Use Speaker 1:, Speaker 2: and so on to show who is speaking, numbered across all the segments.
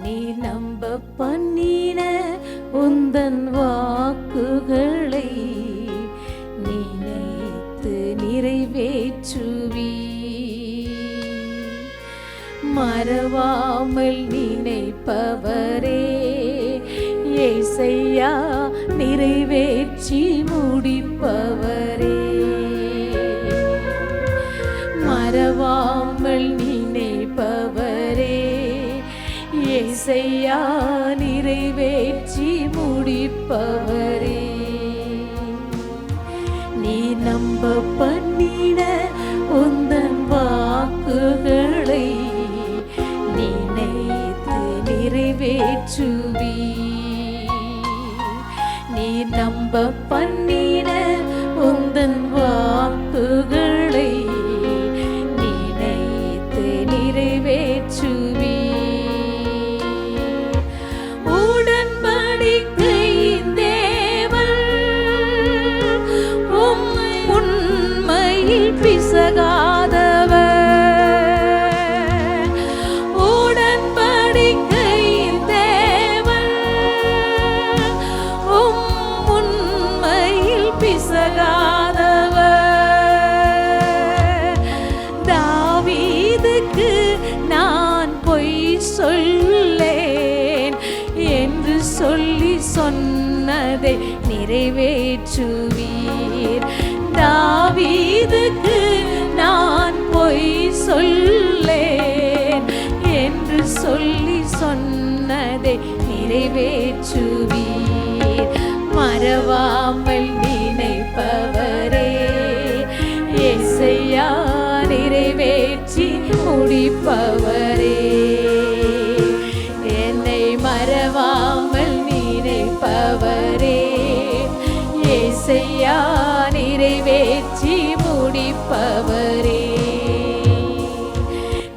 Speaker 1: நீ நம்ப பண்ணின உந்தன் வாக்குகளை நினைத்து நிறைவேற்றுவி. மறவாமல் நினைப்பவரே ஏசையா, நிறைவேற்றி முடிப்பவரே. மறவாமல் நினைப்பவரே ஏசையா, நிறைவேற்றி முடிப்பவரே. நீ நம்ப பண்ணின உந்தன் வாக்குகளை நினைத்து நிறைவேற்றுவி. நீ நம்ப பண்ணின உந்தன் வாக்குகளை நினைத்து நிறைவேற்றுவி. உடன்படிக்கையின் தேவன் உண்மையில் பிசகாதவர். உடன்படிக்கையின் தேவன் உண்மையில் பிசகாதவர். தாவீதுக்கு நான் பொய் சொல்லேன் என்று சொல்லி சொன்னதை நிறைவேற்றுவீர். தாவீதுக்கு நான் பொய் சொல்லேன் என்று சொல்லி சொன்னதை நிறைவேற்றுவீர். மறவாமல் நினைப்பவரே ஏசையா, நிறைவேற்றி முடிப்பவரே. என்னை மறவாமல் நினைப்பவரே ஏசையா, நிறைவேற்றி முடிப்பவரே.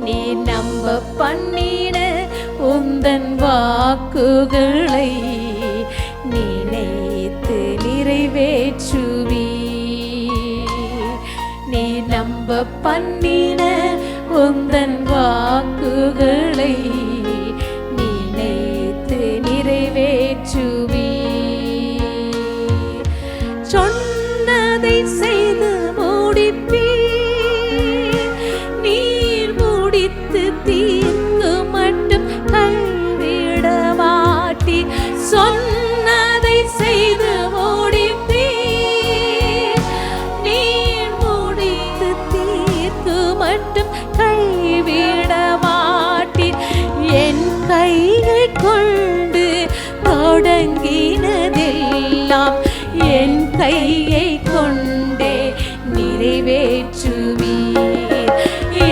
Speaker 1: நீ நம்ப பண்ணின உந்தன் வாக்குகளை நினைத்து நிறைவேற்றுவி. நீ நம்ப பண்ணின உந்தன் வாக்குகளை நினைத்து நிறைவேற்றுவி. சொன்னதை செய்து முடிப்பீர். நீர் முடித்து தீர்க்கு மட்டும் கைவிட மாட்டீர். சொன்னதை செய்து முடிப்பீர். நீர் முடித்து தீர்க்கு மட்டும் கைவிட மாட்டீர். என் கையை கொண்டு தொடங்கினதெல்லாம் என் கையை கொண்டே நிறைவேற்றுவீர்.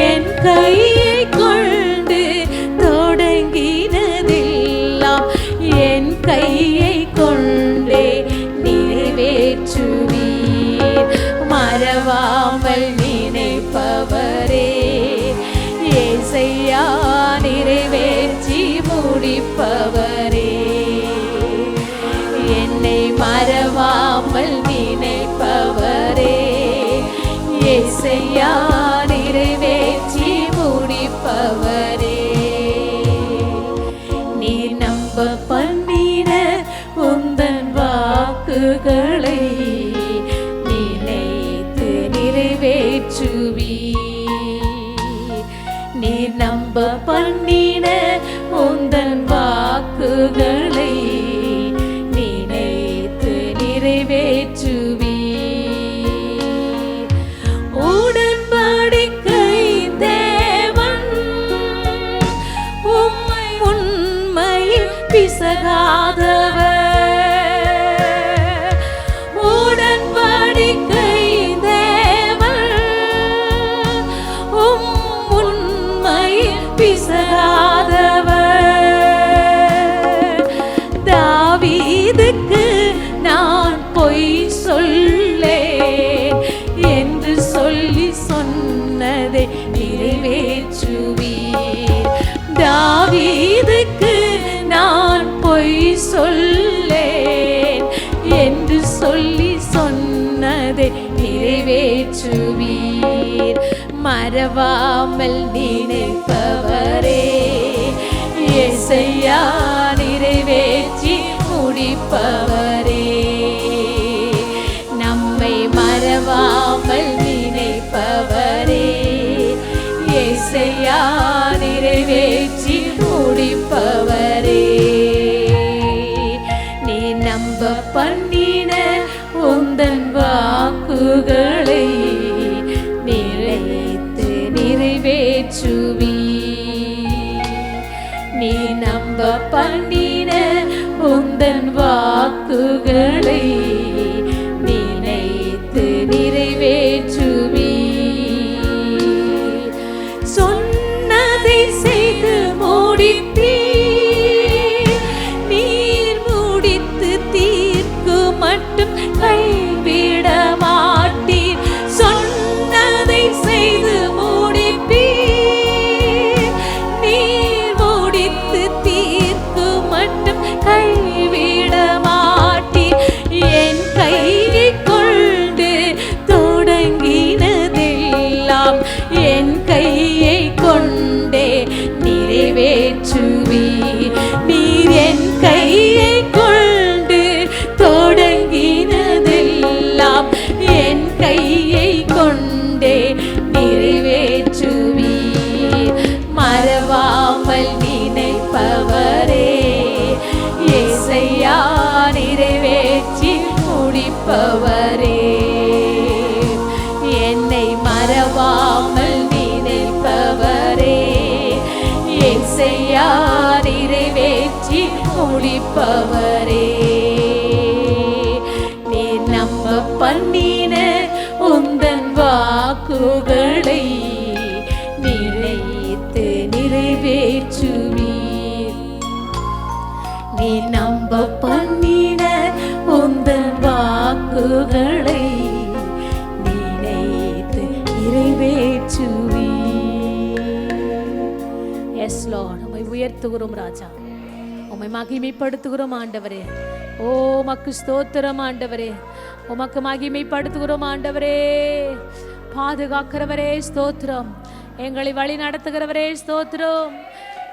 Speaker 1: என் கையை கொண்டு தொடங்கினதெல்லாம் என் கையை கொண்டே நிறைவேற்றுவீர். மறவாமல் நினைப்பவரே ஏசையா, நிறைவேற்றி முடிப்பவரே. என்னை மறவாமல் நினைப்பவரே ஏசையா, நிறைவேற்றி முடிப்பவரே. நீ நம்ப பண்ணின உந்தன் வாக்குகளை நினைத்து நிறைவேற்றுவி. நீ நம்ப பண்ணின உந்தன் வாக்குகளை நினைத்து நிறைவேற்றுவி. உடன்படிக்கையின் தேவன் உண்மையில் பிசகாதவர். உடன்படிக்கையின் தேவன் உண்மையில் பிசகாதவர். தாவீதுக்கு நான் பொய் சொல்லேன் என்று சொல்லி சொன்னதை நிறைவேற்றுவீர். தாவீதுக்கு நான் பொய் சொல்லேன் என்று சொல்லி சொன்னதை நிறைவேற்றுவீர். மறவாமல் நினைப்பவரே ஏசையா நிறைவேற்றி முடிப்பவரே, நம்மை மறவாமல் நினைப்பவரே, ஏசையா நிறைவேற்றி முடிப்பவரே. நீ நம்ப பண்ணின உந்தன் வாக்குகளை நிலைத்து நிறைவேற்றுவி. நீ நம்ப பண்ணின உந்தன் வாக்குகளை நினைத்து நிறைவேற்றுவி. சொன்னதை செய்து முடிப்பீர், நீர் முடித்து தீர்க்கு மட்டும் கைவிட மாட்டீர். சொன்னதை செய்து முடிப்பீர், நீர் முடித்து தீர்க்கு மட்டும் கைவிட மாட்டீர். என் கையை கொண்டு தொடங்கினதெல்லாம் என் கையை கொண்டே நிறைவேற்றுவீர். நீர் என் கையை கொண்டு தொடங்கினதெல்லாம் என் கையை கொண்டே நிறைவேற்றுவீர். மறவாமல் நினைப்பவரே, ஏசையா நிறைவேற்றி முடிப்பவரே, என்னை மறவாமல் நினைப்பவரே, ஏசையா நிறைவேற்றி முடிப்பவரே. நீ நம்ப பண்ணின உந்தன் வாக்குகளை நிலைத்து நிறைவேற்றுவீர். நீ நம்ப பண்ணின உந்தன் வாக்குகளை நினைத்து நிறைவேற்றுவீர். எஸ் லார்ட், உம்மை உயர்த்துகிறோம் ராஜா, உம்மை மகிமைப்படுத்துகிறோம் ஆண்டவரே. ஓ உமக்கு ஸ்தோத்திரம் ஆண்டவரே, உமக்கு மகிமைப்படுத்துகிறோம் ஆண்டவரே. பாதுகாக்கிறவரே ஸ்தோத்திரம், எங்களை வழி நடத்துகிறவரே ஸ்தோத்திரம்.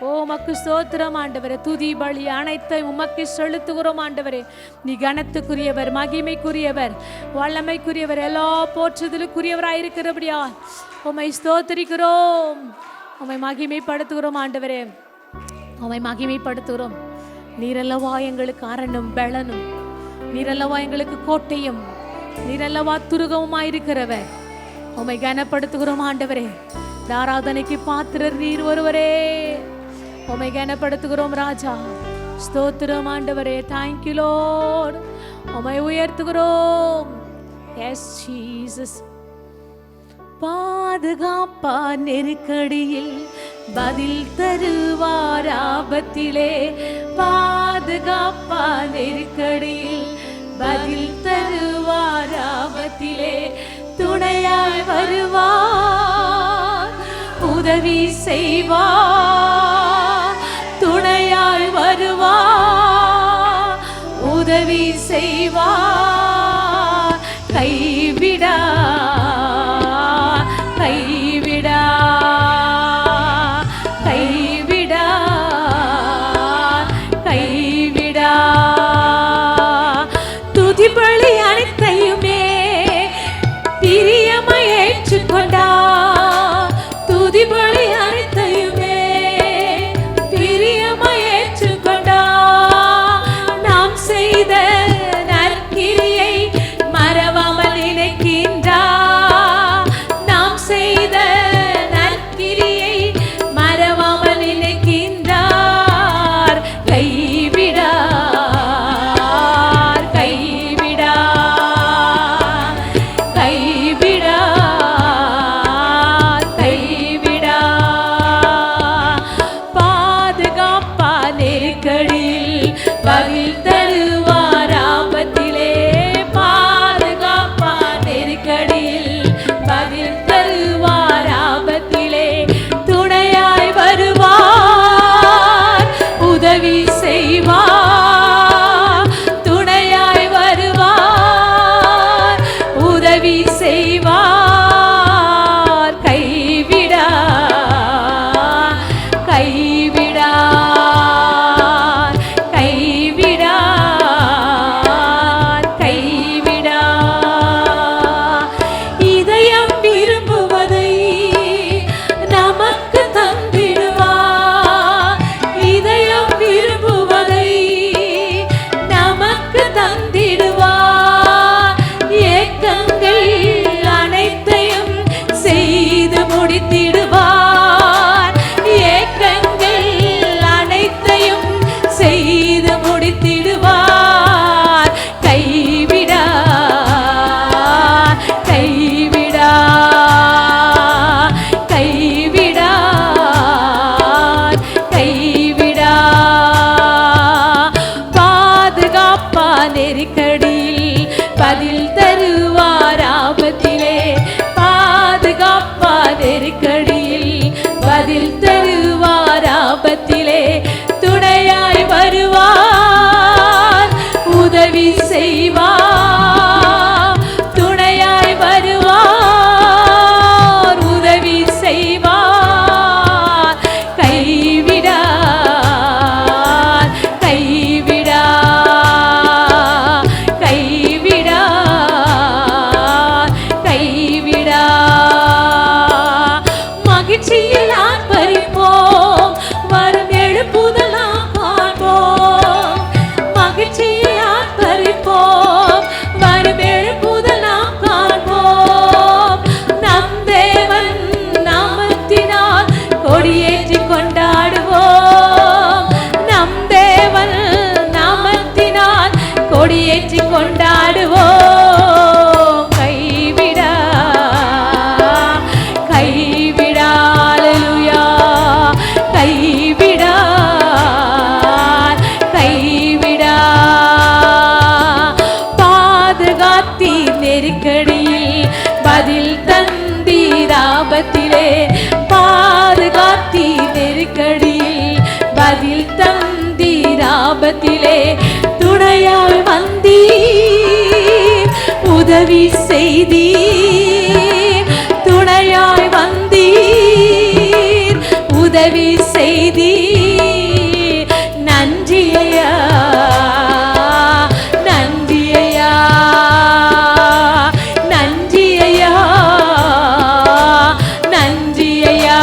Speaker 1: ஓ உமக்கு ஸ்தோத்திரம் ஆண்டவரே. துதி பலி அனைத்தையும் உமக்கு செலுத்துகிறோம் ஆண்டவரே. நீ கனத்துக்குரியவர், மகிமைக்குரியவர், வல்லமைக்குரியவர், எல்லா போற்றுதலுக்குரியவராயிருக்கிறபடியா உம்மை ஸ்தோத்திரிக்கிறோம், உம்மை மகிமைப்படுத்துகிறோம் ஆண்டவரே, உம்மை மகிமைப்படுத்துகிறோம். நீரல்லவா எங்களுக்கு அரணும் பலனும், நீரல்லவா எங்களுக்கு கோட்டையும், நீரல்லவா துருகவுமாயிருக்கிறவர். உம்மை கனப்படுத்துகிறோம் ஆண்டவரே. ஆராதனைக்கு பாத்திரர் நீர் ஒருவரே. உம்மை கனப்படுத்துகிறோம் ராஜா, ஸ்தோத்திரம் ஆண்டவரே. தேங்க்யூ லார்ட், உம்மை உயர்த்துகிறோம். S Jesus. பாதுகாப்பா நெருக்கடியில் பதில் தருவார் ஆபத்திலே, பாதுகாப்பா நெருக்கடியில் பதில் தருவார் ஆபத்திலே, துணையாய் வருவார், உதவி செய்வார், துணையாய் வருவார், உதவி செய்வார், கைவிடா கைவிடா கைவிடா கைவிடா. துதிபலி அனைத்தையுமே பிரியமாய் ஏற்றுக்கொண்டா, துதிபலி அனைத்தையுமே பிரியமாய் ஏற்றுக்கொண்டா. நாம் செய்த நற்கிரியை மறவாமல் நினைக்கின்றார், நாம் செய்த நற்கிரியை மறவாமல் நினைக்கின்றார். கைவிடார் கைவிடார் கைவிடார் கைவிடார். பாதுகாப்பா நெருக்கடியில் பதில் தருவார் ஆபத்திலே, பாதுகாப்பா நெருக்கடியில் பதில் தருவார் ஆபத்திலே, துணையாய் வருவார், உதவி செய்வார், துணையாய் வருவார், உதவி செய்வார். கைவிடா கைவிடா செய்வார், துணையாய் வருவார், உதவி செய்வார், கைவிடார், கைவிடார், கைவிடார், கைவிடார். மகிழ்ச்சியில் ஆர்ப்பரிப்போம், வரும் எழுப்புதல் நாம் காண்போம். மகிழ்ச்சியில் ஆர்ப்பரிப்போம், வரும் எழுப்புதல் நாம் காண்போம். நம் தேவன் நாமத்தினால் கொடியேற்றி கொண்டாடுவோம். நம் தேவன் நாமத்தினால் கொடியேற்றி கொண்டாடுவோம். கைவிடா, கைவிடா, அல்லேலூயா, கைவிடா, கைவிடா. பாதுகாத்தீர் நெருக்கடியில், பதில் தந்தீர் ஆபத்திலே. பாதுகாத்தீர் நெருக்கடியில், பதில் தந்தீர் ஆபத்திலே. துணையாய் வந்தீர், உதவி செய்தீர். துணையாய் வந்தீர், உதவி செய்தீர். நன்றி ஐயா, நன்றி ஐயா, நன்றி ஐயா, நன்றி ஐயா.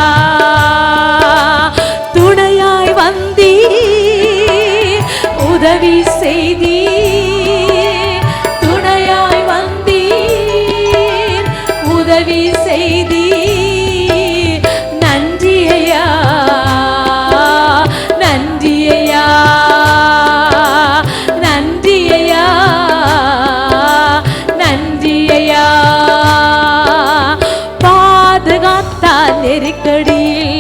Speaker 1: துணையாய் வந்தீர், உதவி செய்தீர். துணையாய் வந்தீர், உதவி செய்தீர். நன்றி ஐயா, நன்றி ஐயா, நன்றி ஐயா, நன்றி ஐயா. பாதுகாத்தார் நெருக்கடியில்,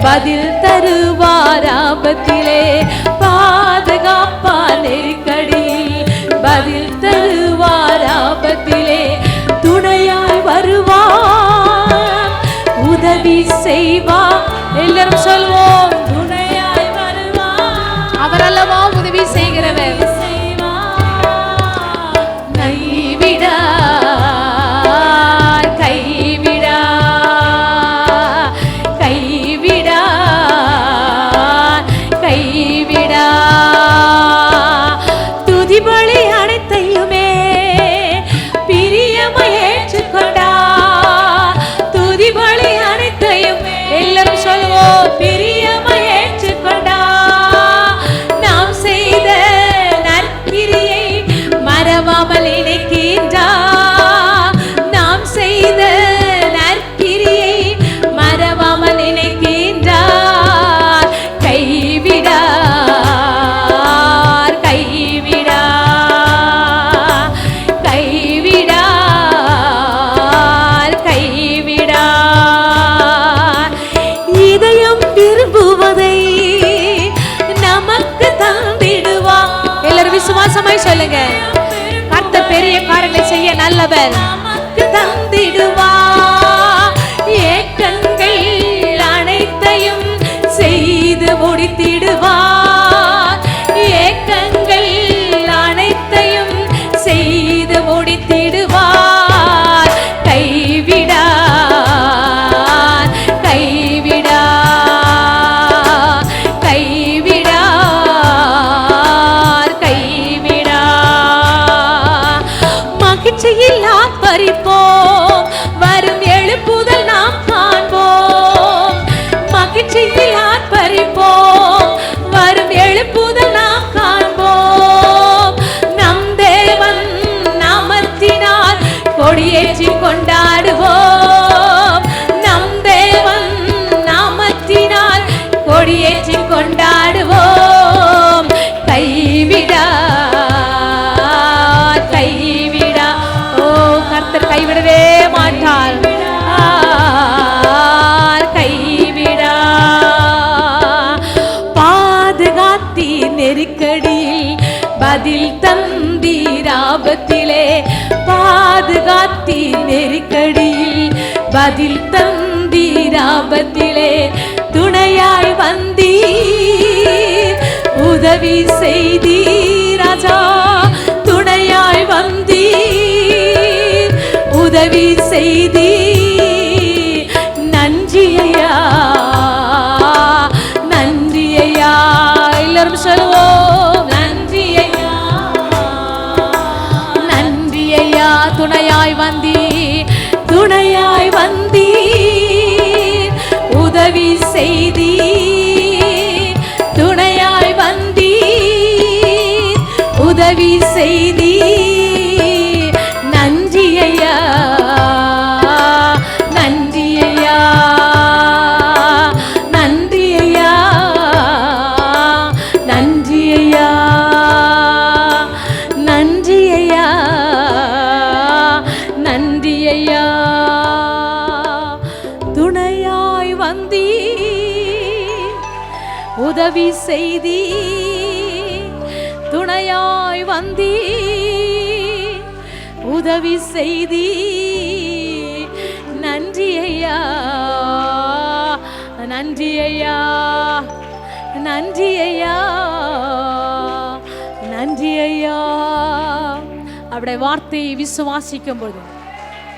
Speaker 1: பதில் தருவார் ஆபத்திலே. பாதுகாப்பார் நெருக்கடியில், பதில் தருவார் ஆபத்திலே. துணையாய் வருவார், உதவி செய்வார். எல்லாரும் சொல்வோம், துணையாய் வருவார், அவர் அல்லவா உதவி செய்கிறவர். கைவிடார், கைவிடார், கைவிடார், கைவிடார். துதிபலி அனைத்தையுமே பிரியமாய் ஏற்றுக்கொண்டார். துதிபலி அனைத்தையும் எல்லாரும் சொல்வோம், பிரியமாய் ஏற்றுக்கொண்டார். நாம் செய்த நற்கிரியை மறவாமல் நினைக்கின்றார். நாம் செய்த நற்கிரியை மறவாமல் நினைக்கின்றார். கைவிடார், கைவிடார், கைவிடார், கைவிடார். இதயம் விரும்புவதை நமக்கு தந்திடுவார். எல்லாரும் விசுவாசமாய் சொல்லுங்க, கர்த்தர் பெரிய காரியங்களை செய்ய நல்லவர். நமக்கு தந்திடுவார். ஏக்கங்கள் அனைத்தையும் செய்து முடித்திடுவார். ஏக்கங்கள் அனைத்தையும் செய்து முடித்திடுவார். கைவிடார், கைவிடார், கைவிடார், கைவிடார். மகிழ்ச்சியில் ஆர்ப்பரிப்போம், வரும் எழுப்புதல் நாம் காண்போம். மகிழ்ச்சியில் ஆர்ப்பரிப்போம், வரும் எழுப்புதல் நாம் காண்போம். நம் தேவன் நாமத்தினால் கொடியேற்றி கொண்டாடுவோம். நம் தேவன் நாமத்தினால் கொடியேற்றி கொண்டாடுவோம். கைவிடார், கைவிடா. ஓ, கர்த்தர் கைவிடவே மாட்டார். கைவிடா. பாதுகாத்தீர் நெருக்கடியில், பதில் தந்தீர் ஆபத்திலே. பாதுகாத்தீர் நெருக்கடியில், பதில் தந்தீர் ஆபத்திலே. துணையாய் வந்தீர், உதவி செய்தீர் ராஜா. துணையாய் உதவி செய்தி. நன்றி ஐயா, நன்றி ஐயா. எல்லாரும் சொல்லுவோம், நன்றி ஐயா, நன்றி ஐயா. துணையாய் வந்தி, துணையாய் வந்தி, உதவி செய்தி. துணையாய் வந்தி, உதவி செய்தி. நன்றி ஐயா, நன்றி ஐயா, நன்றி ஐயா, நன்றி ஐயா, நன்றி ஐயா, நன்றி ஐயா. துணையாய் வந்தி, உதவி செய்தி. துணையாய் வந்தி, உதவி செய்தி. நன்றி ஐயா, நன்றி ஐயா, நன்றி ஐயா, நன்றி ஐயா. அவருடைய வார்த்தையை விசுவாசிக்கும் போது,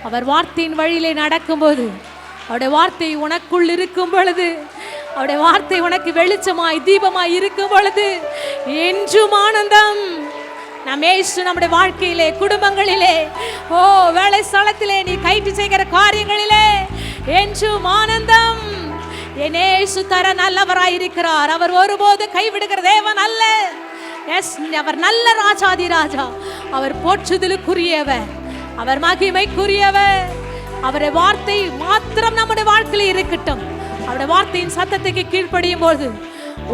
Speaker 1: அவர் வார்த்தையின் வழியிலே நடக்கும்போது, அவருடைய வார்த்தை உனக்குள் இருக்கும் பொழுது, அவருடைய வார்த்தை உனக்கு வெளிச்சமாய் தீபமாய் இருக்கும் பொழுது என்றும் ஆனந்தம். நம் இயேசு நம்முடைய வாழ்க்கையிலே, குடும்பங்களிலே, வேலை ஸ்தலத்திலே, நீ கைட்டு செய்கிற காரியங்களிலே என்றும் ஆனந்தம். என் இயேசு தர நல்லவராய் இருக்கிறார். அவர் ஒருபோது கைவிடுகிற தேவன் அல்ல. எஸ், அவர் நல்ல ராஜாதி ராஜா. அவர் போற்றுதலுக்குரியவர், அவர் மகிமைக்குரியவர். அவருடைய வார்த்தை மாத்திரம் நம்முடைய வாழ்க்கையில் இருக்கட்டும். அவருடைய வார்த்தையின் சத்தத்துக்கு கீழ்ப்படியும் போது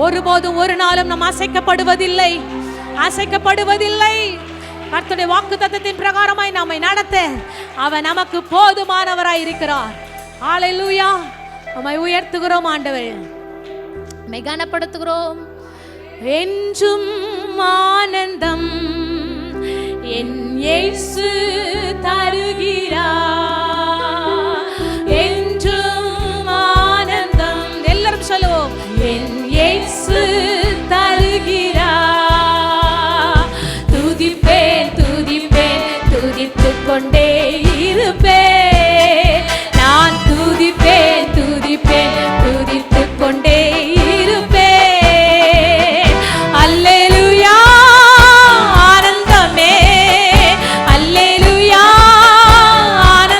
Speaker 1: ஒருபோதும் ஒரு நாளும் நாம் அசைக்கப்படுவதில்லை, அசைக்கப்படுவதில்லை. கர்த்தருடைய வாக்குத்தத்தத்தின் பிரகாரமாய் நம்மை நடத்த அவர் நமக்கு போதுமானவராய் இருக்கிறார். ஹல்லேலூயா. நம்மை உயர்த்துகிறோம் ஆண்டவரே, நம்மை கனப்படுத்துகிறோம். என்றும் ஆனந்தம் என் இயேசு தருகிறார். என்றும் ஆனந்தம், எல்லாரும் சொல்லுவோம், என் இயேசு தருகிறார். துதிப்பேன் துதிப்பேன் துதித்துக் கொண்டே இருப்பேன். நான் துதிப்பேன் துதிப்பேன் துதித்துக் கொண்டே இருப்பேன். அல்லேலூயா, ஆனந்தமே, அல்லேலூயா, ஆனந்தமே.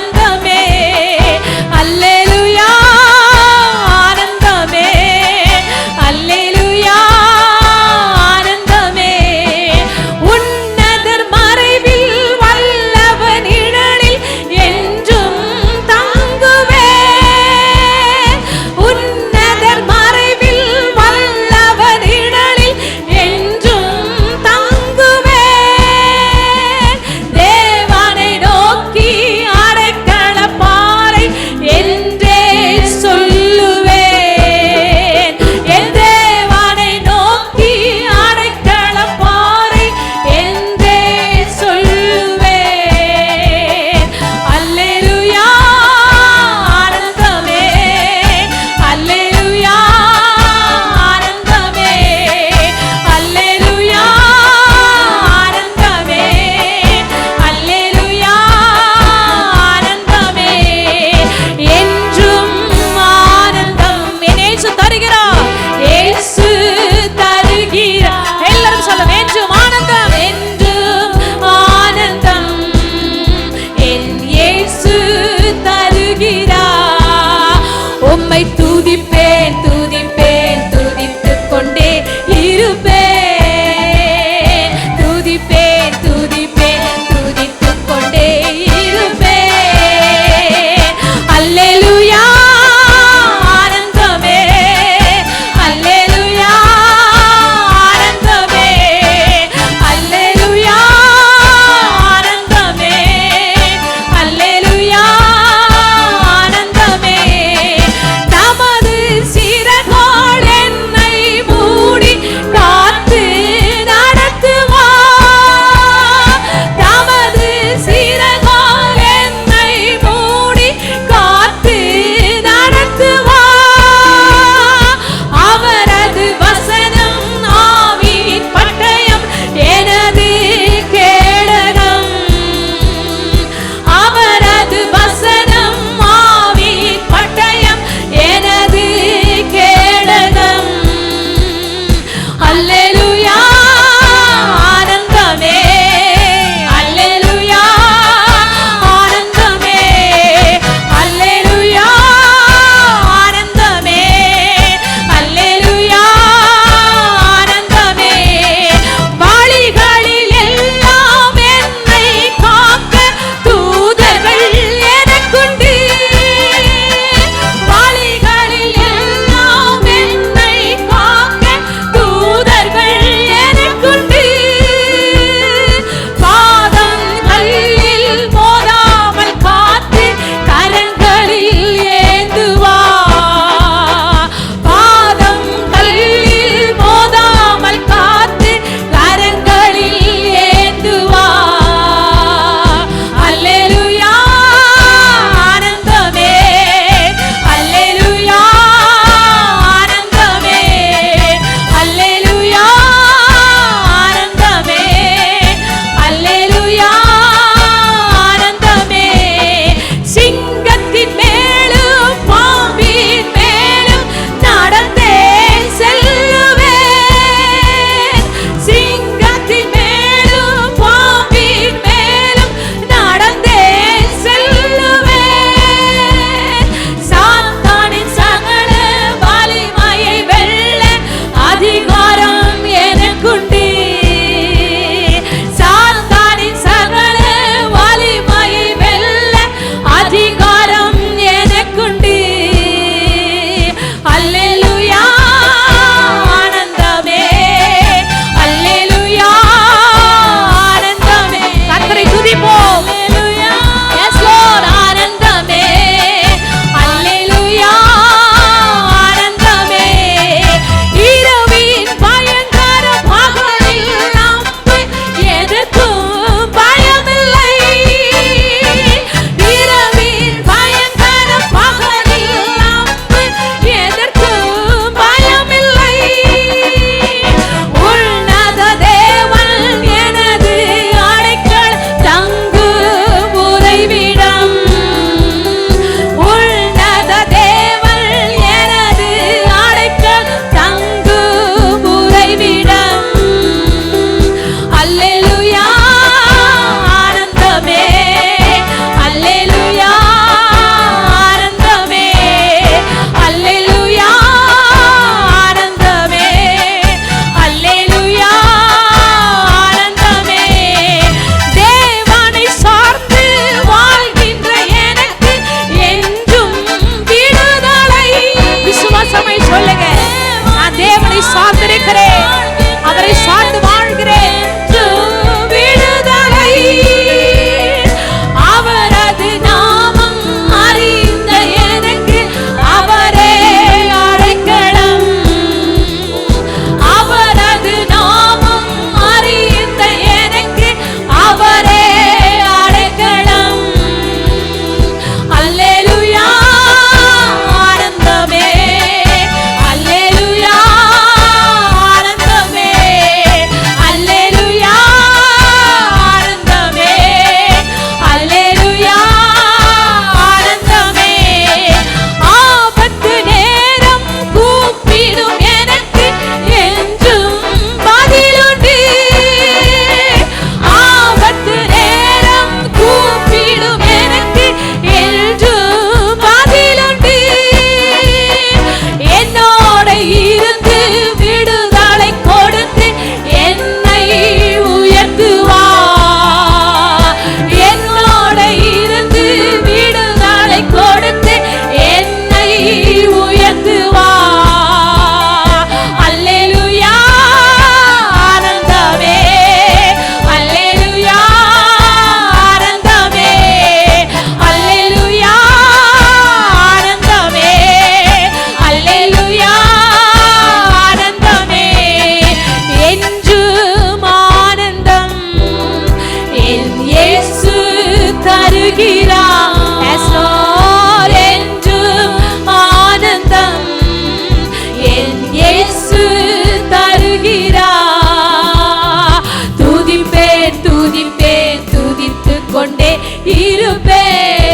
Speaker 1: இருப்பேன்.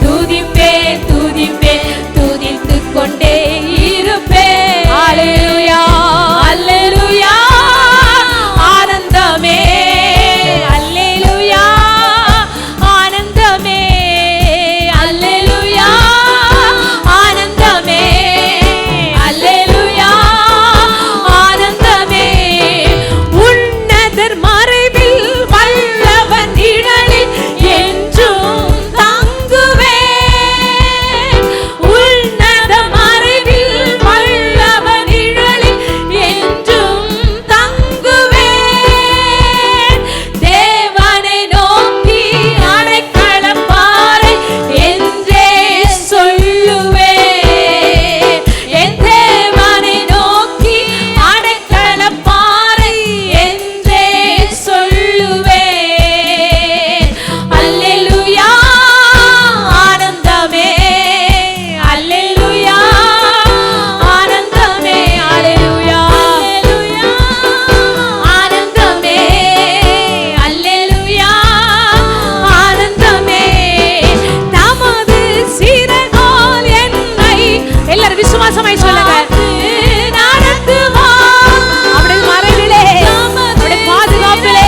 Speaker 1: துதிப்பேன் துதிப்பேன் துதித்துக் கொண்டே இருப்பேன். அல்லேலூயா அல்லேலூயா ஆனந்தமே. அல்லேலூயா ஆனந்தமே. அல்லேலூயா ஆனந்தமே. அல்லேலூயா ஆனந்தமே. உன்னதர் மறைவில் வல்லவன் நிழலில் என்றும் தங்குவேன். உன்னத மறைவில் வல்லவன் நிழலில் என்றும் தங்குவேன். தேவனை நோக்கி அடைக்கலம் பாறை என்றே சொல்லுவேன். என் தேவனை நோக்கி அடைக்கலம் பாறை என்றே சொல்லுவேன். அல்லேலூயா ஆனந்தமே. அல்லேலூயா ஆனந்தமே. அல்லேலூயா ஆனந்தமே. அல்லேலூயா ஆனந்தமே. தமது சிறகால் என்னை எல்லாரும் விசுவாசமாய் சொல்லுங்க. நடத்துவார். அவருடைய மறைவிலே அவருடைய பாதுகாப்பிலே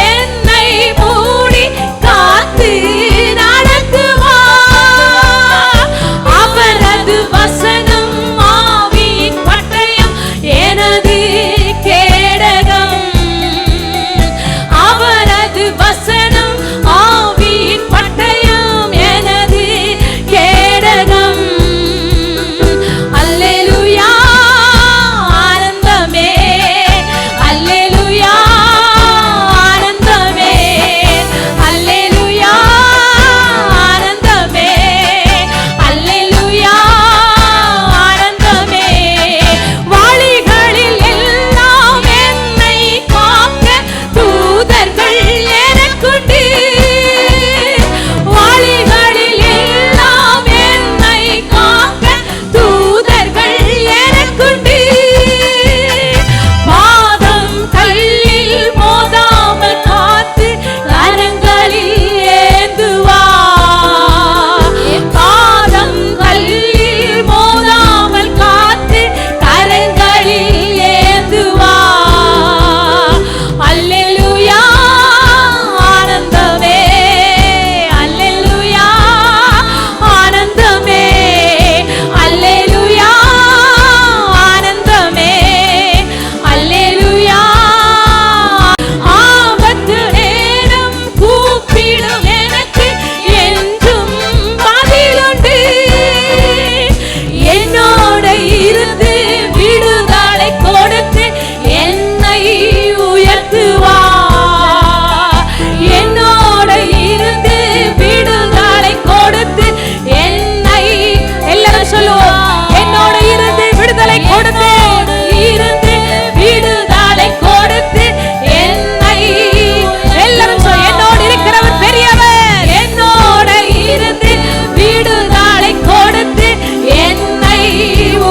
Speaker 1: என்னை மூடி காத்து நடத்துவார். அவரது வசனம் ஆவியின் பட்டயம் எனது கேடகம். அவரது வசனம் ஆவியின் பட்டயம் எனது கேடகம். அல்லேலூயா ஆனந்தமே. அல்லேலூயா ஆனந்தமே. அல்லேலூயா ஆனந்தமே. அல்லேலூயா ஆனந்தமே. வழிகளில் எல்லாம் என்னை காக்க தூதர்கள் எனக்குண்டு. வழிகளில் எல்லாம் என்னை காக்க தூதர்கள் எனக்குண்டு. பாதம் கல்லில் மோதாமல் காத்து கரங்களில் ஏந்துவார். பாதம் கல்லில் மோதாமல் காத்து கரங்களில் ஏந்துவார். அல்லேலூயா ஆனந்தமே. அல்லேலூயா ஆனந்தமே. அல்லேலூயா ஆனந்தமே. அல்லேலூயா. ஆபத்து நேரம் கூப்பிடும் எனக்கு என்றும் பதிலுண்டு. என்னோட இருந்து விடுதலை கொடுத்து என்னை உயர்த்துவார். என்னோட இருந்து விடுதலை கொடுத்து என்னை எல்லாரும் சொல்லுவோம். என்னோட இருந்து விடுதலை கொடுத்து இருந்து விடுதலை கொடுத்து என்னை எல்லாரும் சொல்ல. என்னோடு இருக்கிறவர் பெரியவர். என்னோட இருந்து விடுதலை கொடுத்து என்னை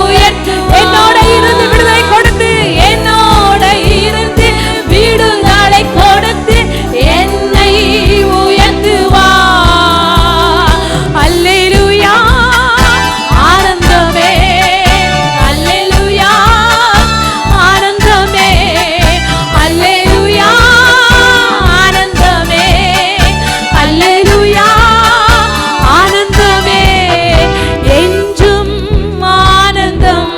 Speaker 1: உயர்த்து. என்னோட இருந்து விடுதலை கொடுத்து என்னோட இருந்து விடுதலை கொடுத்து என்னை உயர்த்துவார். அல்லேலூயா ஆனந்தமே. அல்லேலூயா ஆனந்தமே. அல்லேலூயா ஆனந்தமே. அல்லேலூயா ஆனந்தமே. என்றும் ஆனந்தம்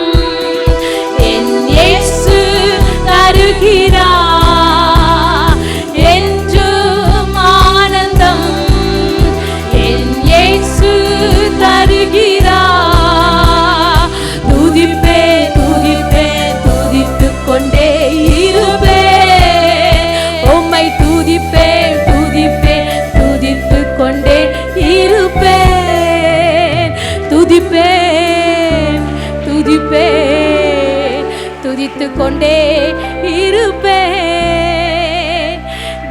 Speaker 1: என் இயேசு தருகிறார். என்றும் ஆனந்தம் என் இயேசு தருகிறார். துதிப்பேன் துதிப்பேன் துதித்துக் கொண்டே இருப்பேன். உம்மை துதிப்பேன் துதிப்பேன் துதித்துக் கொண்டே இருப்பேன். துதிப்பேன் துதிப்பேன் துதித்துக் கொண்டே இருப்பேன்.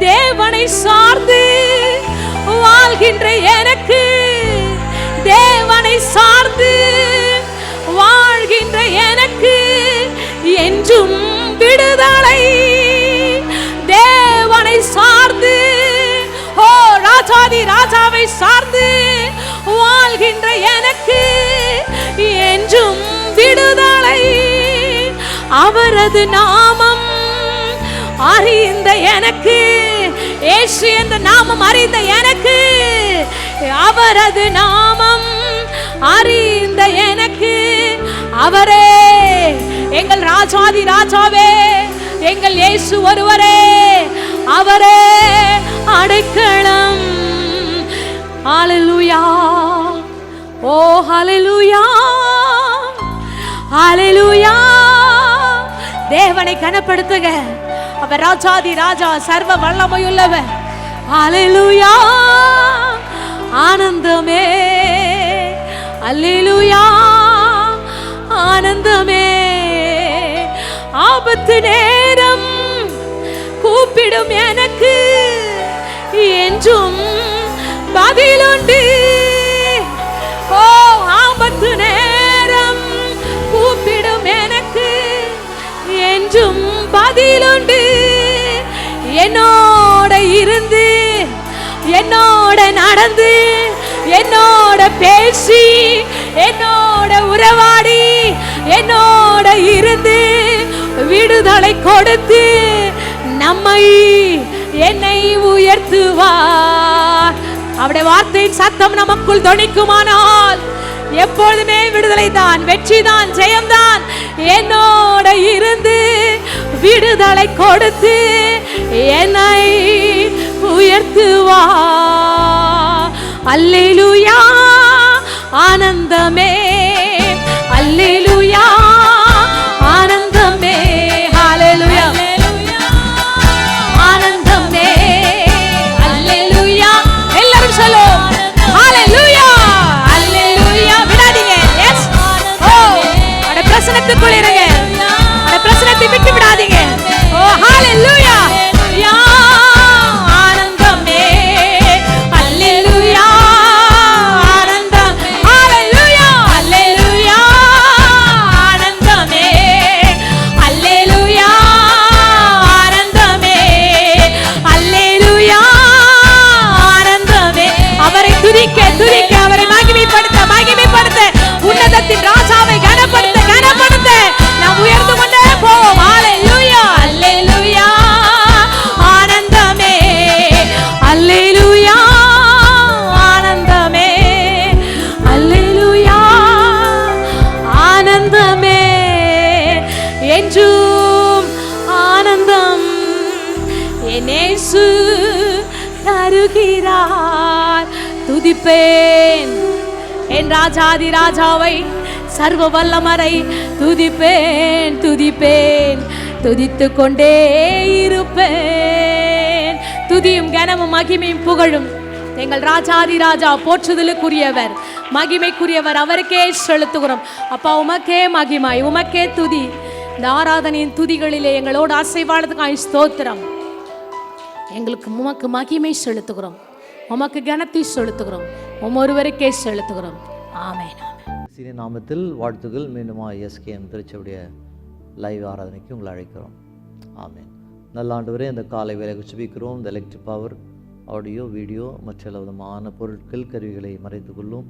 Speaker 1: தேவனை சார்ந்து வாழ்கின்ற எனக்கு, தேவனை சார்ந்து வாழ்கின்ற எனக்கு என்றும் விடுதலை. தேவனை சார்ந்து ராஜாதி ராஜாவை சார்ந்து வாழ்கின்ற எனக்கு என்றும் விடுதலை. அவரது நாமம் அறிந்த எனக்கு, இயேசு என்ற நாமம் அறிந்த எனக்கு, அவரது நாமம் அறிந்த எனக்கு, அவரே எங்கள் ராஜாதி ராஜாவே, எங்கள் இயேசு ஒருவரே, அவரே அடைக்கலம். ஹல்லேலூயா, ஓ ஹல்லேலூயா, ஹல்லேலூயா. தேவனை கனப்படுத்துக, அவர் ராஜாதி ராஜா, சர்வ வல்லமையுள்ளவர். ஹல்லேலூயா, ஆனந்தமே, ஹல்லேலூயா, ஆனந்தமே. ஆபத்து நேரம் கூப்பிடும் எனக்கு என்றும் பதிலுண்டு. ஓ ஆபத்து நேரம் கூப்பிடும் எனக்கு என்றும் பதிலுண்டு. என்னோட இருந்து, என்னோட நடந்து, என்னோட பேசி, என்னோட உறவாடி, என்னோட இருந்து விடுதலை கொடுத்து நம்மை என்னை உயர்த்துவார். அவருடைய வார்த்தையின் சத்தம் நமக்குள் தொனிக்குமானால் எப்பொழுதுமே விடுதலை தான், வெற்றி தான், ஜெயம்தான். என்னோட இருந்து விடுதலை கொடுத்து என்னை உயர்த்துவார். அல்லேலூயா, ஆனந்தமே, அல்லேலூயா, ஆனந்தமே, ஹல்லேலூயா, ஆனந்தமே, அல்லேலூயா. எல்லாரும் சொல்லுவோம், ஹல்லேலூயா, அல்லேலூயா. விடாதீங்க, எஸ், ஓ அட பிரசன்னத்துக்குள்ள இருங்க, அட பிரசன்னத்தை விட்டு விடாதீங்க. ஓ ஹல்லேலூயா, ஆனந்தமே, அல்லேலூயா, ஆனந்தம், ஹல்லேலூயா, அல்லேலூயா, ஆனந்தமே, அல்லேலூயா, ஆனந்தமே, அல்லேலூயா, ஆனந்தமே. அவரை துதிக்க துதிக்க, அவரை மகிமைப்படுத்த மகிமைப்படுத்த, உன்னதத்தின் ராஜாவை கனப்படுத்த கனப்படுத்த நாம் உயர்ந்து கொண்டே போவோம். ஹல்லேலூயா, அல்லேலூயா, ஆனந்தமே, அல்லேலூயா, ஆனந்தமே, அல்லேலூயா, ஆனந்தமே, என்றும் ஆனந்தம் என் இயேசு தருகிறார். துதிப்பேன் என் ராஜாதி ராஜாவை, சர்வ வல்லமரை துதிப்பேன் துதிப்பேன், துதித்து கொண்டே இருப்பேன். துதியும் கனமும் மகிமையும் புகழும் எங்கள் ராஜாதி ராஜா, போற்றுதலுக்குரியவர், மகிமைக்குரியவர், அவருக்கே செலுத்துகிறோம். அப்பா உமக்கே மகிமை, உமக்கே துதி. இந்த ஆராதனையின் துதிகளிலே எங்களோடு அசைவாழதுக்காக ஸ்தோத்திரம். எங்களுக்கு உமக்கு மகிமை செலுத்துகிறோம், உமக்கு கனத்தை செலுத்துகிறோம், ஒருவருக்கே செலுத்துகிறோம். ஆமென்.
Speaker 2: சீனிய நாமத்தில் வாழ்த்துகள். மீண்டுமா எஸ்கேஎம் திருச்சபையுடைய லைவ் ஆராதனைக்கு உங்களை அழைக்கிறோம். ஆமென். நல்ல ஆண்டவரே, இந்த காலை வேலைக்கு சுபிக்கிறோம். இந்த எலக்ட்ரிக் பவர், ஆடியோ, வீடியோ மற்ற எல்லா விதமான பொருட்கள் கருவிகளை மறைத்து கொள்ளும்,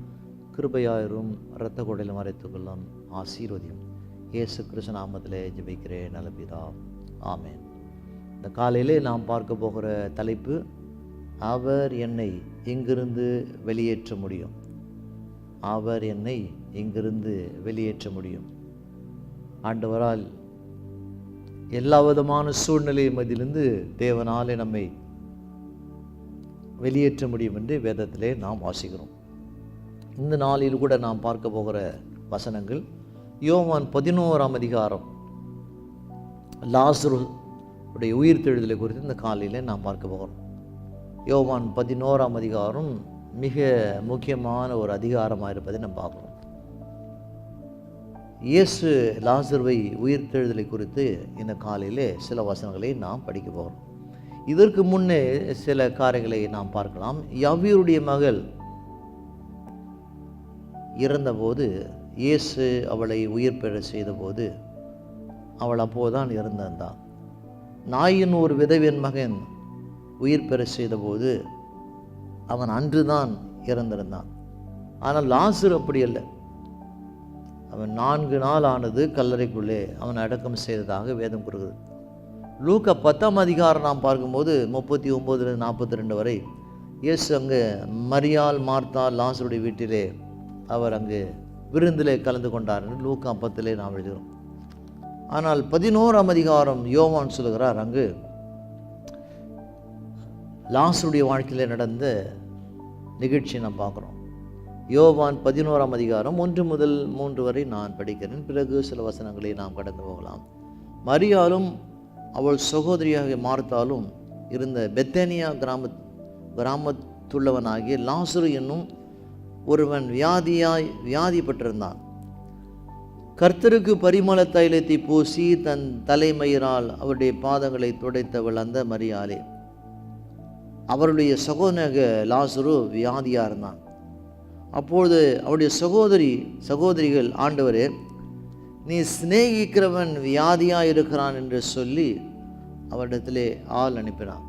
Speaker 2: கிருபையாயிரும், இரத்த கொடையில் மறைத்து கொள்ளும், ஆசீர்வதியும். இயேசு கிறிஸ்து நாமத்திலே ஜெபிக்கிறேன் நல்ல பிதா, ஆமென். இந்த காலையிலே நாம் பார்க்க போகிற தலைப்பு, அவர் என்னை இங்கிருந்து வெளியேற்ற முடியும். அவர் என்னை இங்கிருந்து வெளியேற்ற முடியும். ஆண்டவரால் எல்லா விதமான சூழ்நிலை மத்தியிலிருந்து தேவனாலே நம்மை வெளியேற்ற முடியும் என்று வேதத்திலே நாம் வாசிக்கிறோம். இந்த நாளில் கூட நாம் பார்க்க போகிற வசனங்கள் யோவான் 11ஆம் அதிகாரம், லாசரு உடைய உயிர்த்தெழுதலை குறித்து இந்த காலையில் நாம் பார்க்க போகிறோம். யோவான் 11ஆம் அதிகாரம் மிக முக்கியமான ஒரு அதிகாரமாக இருப்பதை நாம் பார்க்குறோம். இயேசு லாசருவை உயிர்த்தெழுதலை குறித்து இந்த காலையில் சில வசனங்களை நாம் படிக்க போகிறோம். இதற்கு முன்னே சில காரியங்களை நாம் பார்க்கலாம். யவீருடைய மகள் இறந்தபோது இயேசு அவளை உயிர் பெற செய்தபோது அவள் அப்போதுதான் அவன் அன்றுதான் இறந்திருந்தான். ஆனால் லாசரு அப்படி அல்ல. அவன் 4 நாள் ஆனது கல்லறைக்குள்ளே அவன் அடக்கம் செய்ததாக வேதம் கூறுகிறது. லூக்கா 10ஆம் அதிகாரம் நாம் பார்க்கும்போது 39 42 வரை இயேசு அங்கு மரியாள், மார்த்தாள், லாசருடைய வீட்டிலே அவர் அங்கு விருந்திலே கலந்து கொண்டார் என்று லூக்கா 10 நாம் எழுதுகிறோம். ஆனால் 11ஆம் அதிகாரம் யோவான் சொல்லுகிறார், அங்கு லாசருடைய வாழ்க்கையிலே நடந்த நிகழ்ச்சியை நாம் பார்க்குறோம். யோவான் 11ஆம் அதிகாரம் 1 முதல் 3 வரை நான் படிக்கிறேன். பிறகு சில வசனங்களை நாம் கடந்து போகலாம். மரியாளும் அவள் சகோதரியாக மார்த்தாலும் இருந்த பெத்தேனியா கிராமத்துள்ளவனாகிய லாசரு என்னும் ஒருவன் வியாதிப்பட்டிருந்தான். கர்த்தருக்கு பரிமள தைலத்தை பூசி தன் தலைமயிரால் அவருடைய பாதங்களை துடைத்தவள் அந்த மரியாளே. அவருடைய சகோதரனாக லாசரு வியாதியாக இருந்தான். அப்பொழுது அவருடைய சகோதரிகள், ஆண்டவரே, நீ சிநேகிக்கிறவன் வியாதியாக இருக்கிறான் என்று சொல்லி அவரிடத்திலே ஆள் அனுப்பினான்.